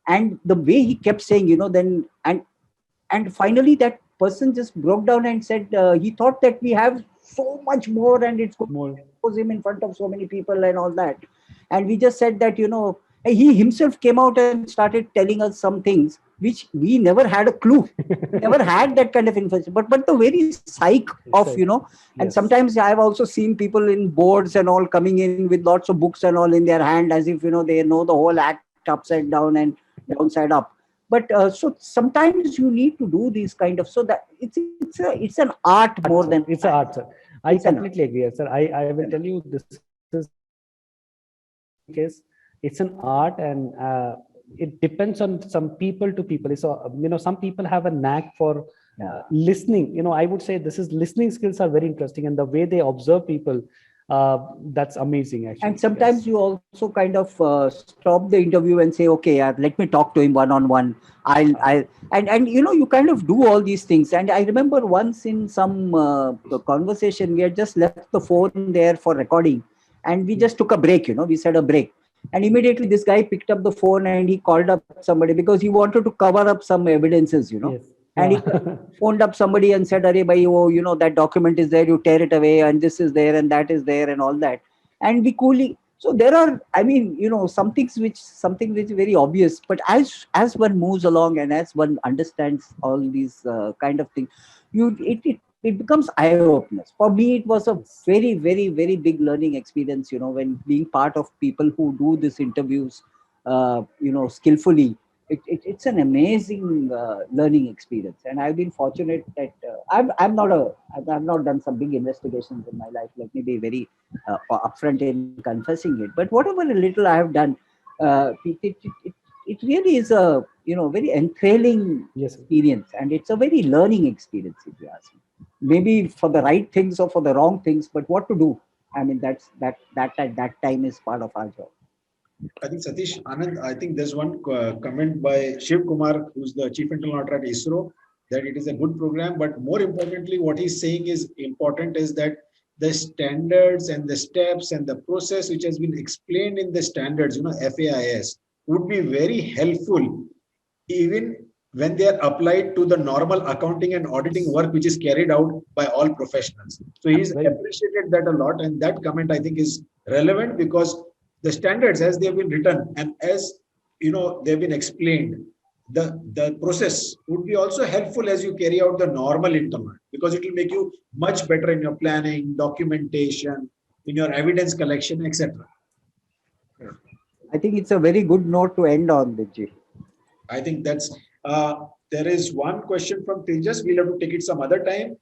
and the way he kept saying, then and finally that person just broke down and said he thought that we have so much more, and it's going to expose him in front of so many people and all that. And we just said that he himself came out and started telling us some things which we never had a clue, never had that kind of information. But the very psyche of and Yes. sometimes I've also seen people in boards and all coming in with lots of books and all in their hand, as if they know the whole act upside down and downside up. But so sometimes you need to do these kind of, so that it's an art more than It's an art, sir. I It's an completely agree, sir. I will tell you, this is case. It's an art, and it depends on some people to people. So some people have a knack for listening. I would say this is listening skills are very interesting, and the way they observe people, that's amazing actually. And sometimes Yes. you also kind of stop the interview and say, okay, let me talk to him one on one. And you kind of do all these things. And I remember once in some conversation, we had just left the phone there for recording, and we just took a break. We said a break, and immediately this guy picked up the phone and he called up somebody because he wanted to cover up some evidences. Yes. And he phoned up somebody and said, "Arey bhai, oh, that document is there. You tear it away, and this is there, and that is there, and all that." And we coolly. So there are, something which is very obvious. But as one moves along and as one understands all these kind of things, it becomes eye openers. For me, it was a very, very, very big learning experience. When being part of people who do these interviews, skillfully. It's an amazing learning experience, and I've been fortunate that I've not done some big investigations in my life. Let me be very upfront in confessing it. But whatever little I have done, it really is a very enthralling Yes, sir. experience, and it's a very learning experience, if you ask me. Maybe for the right things or for the wrong things, but what to do? I mean, that at that time is part of our job. I think Satish Anand, I think there's one comment by Shiv Kumar, who's the Chief Internal Auditor at ISRO, that it is a good program. But more importantly, what he's saying is important is that the standards and the steps and the process which has been explained in the standards, FAIS, would be very helpful even when they are applied to the normal accounting and auditing work which is carried out by all professionals. So he's Right. appreciated that a lot, and that comment I think is relevant because the standards as they have been written and as they've been explained, the process would be also helpful as you carry out the normal internal, because it will make you much better in your planning, documentation, in your evidence collection, etc. I think it's a very good note to end on, Vijay. I think that's there is one question from Tejas. We'll have to take it some other time.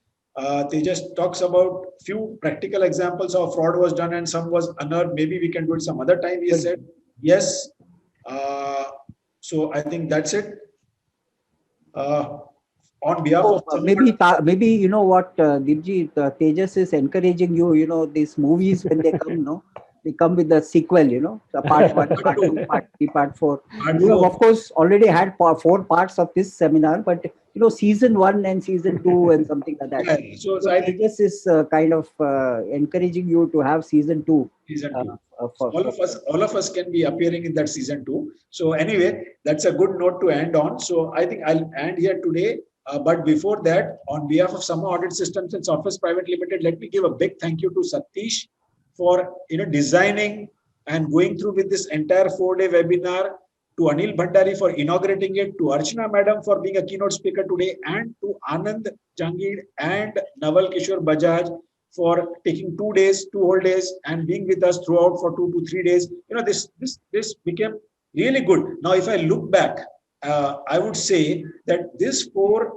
Tejas talks about few practical examples of fraud was done and some was unearthed. Maybe we can do it some other time. He said yes. So I think that's it. On behalf of Maybe you know what, Dipji, Tejas is encouraging you. These movies when they come, they come with the sequel, the part 1, part 2, part 3, part 4. You have, of course, already had 4 parts of this seminar, but season 1 and season 2 and something like that. Yeah, so I think Tejas is kind of encouraging you to have season 2. Season 2. All of us can be appearing in that season 2. So anyway, that's a good note to end on. So I think I'll end here today. But before that, on behalf of Sama Audit Systems and Software Private Limited, let me give a big thank you to Satish for designing and going through with this entire 4-day webinar, to Anil Bhandari for inaugurating it, to Archana Madam for being a keynote speaker today, and to Anand Jangid and Naval Kishore Bajaj for taking 2 days, 2 whole days, and being with us throughout for 2 to 3 days. This became really good. Now, if I look back, I would say that this 4-part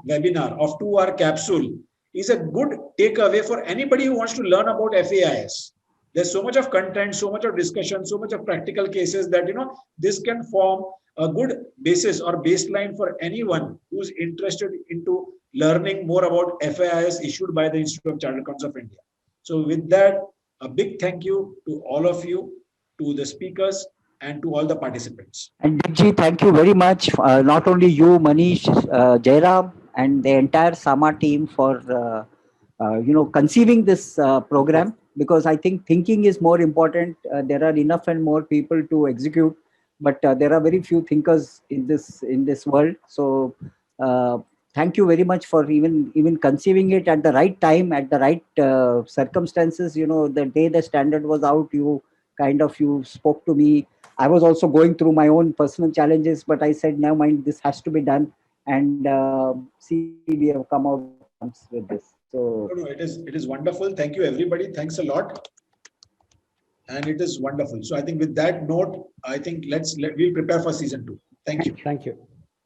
webinar of 2-hour capsule is a good takeaway for anybody who wants to learn about FAIS. There's so much of content, so much of discussion, so much of practical cases that this can form a good basis or baseline for anyone who's interested into learning more about FAIS issued by the Institute of Chartered Accountants of India. So with that, a big thank you to all of you, to the speakers, and to all the participants. And Dipji, thank you very much. Not only you, Manish, Jairam, and the entire Sama team for conceiving this program, because I think thinking is more important. There are enough and more people to execute, but there are very few thinkers in this world. So thank you very much for even conceiving it at the right time, at the right circumstances. The day the standard was out, you spoke to me. I was also going through my own personal challenges, but I said, never mind, this has to be done. And see, we have come out with this. So it is wonderful. Thank you, everybody. Thanks a lot. and it is wonderful. So I think with that note, I think we'll prepare for season 2. Thank you. Thank you.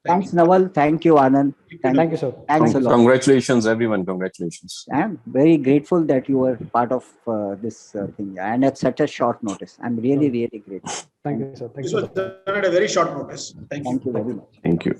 Thanks, Naval. Thank you, Anand. Thank you, sir. Thanks a lot. Congratulations, everyone. Congratulations. I'm very grateful that you were part of this thing and at such a short notice. I'm really, really grateful. Thank you, sir. Thank This you. was done at a very short notice. Thank you. Thank you very much. Thank you.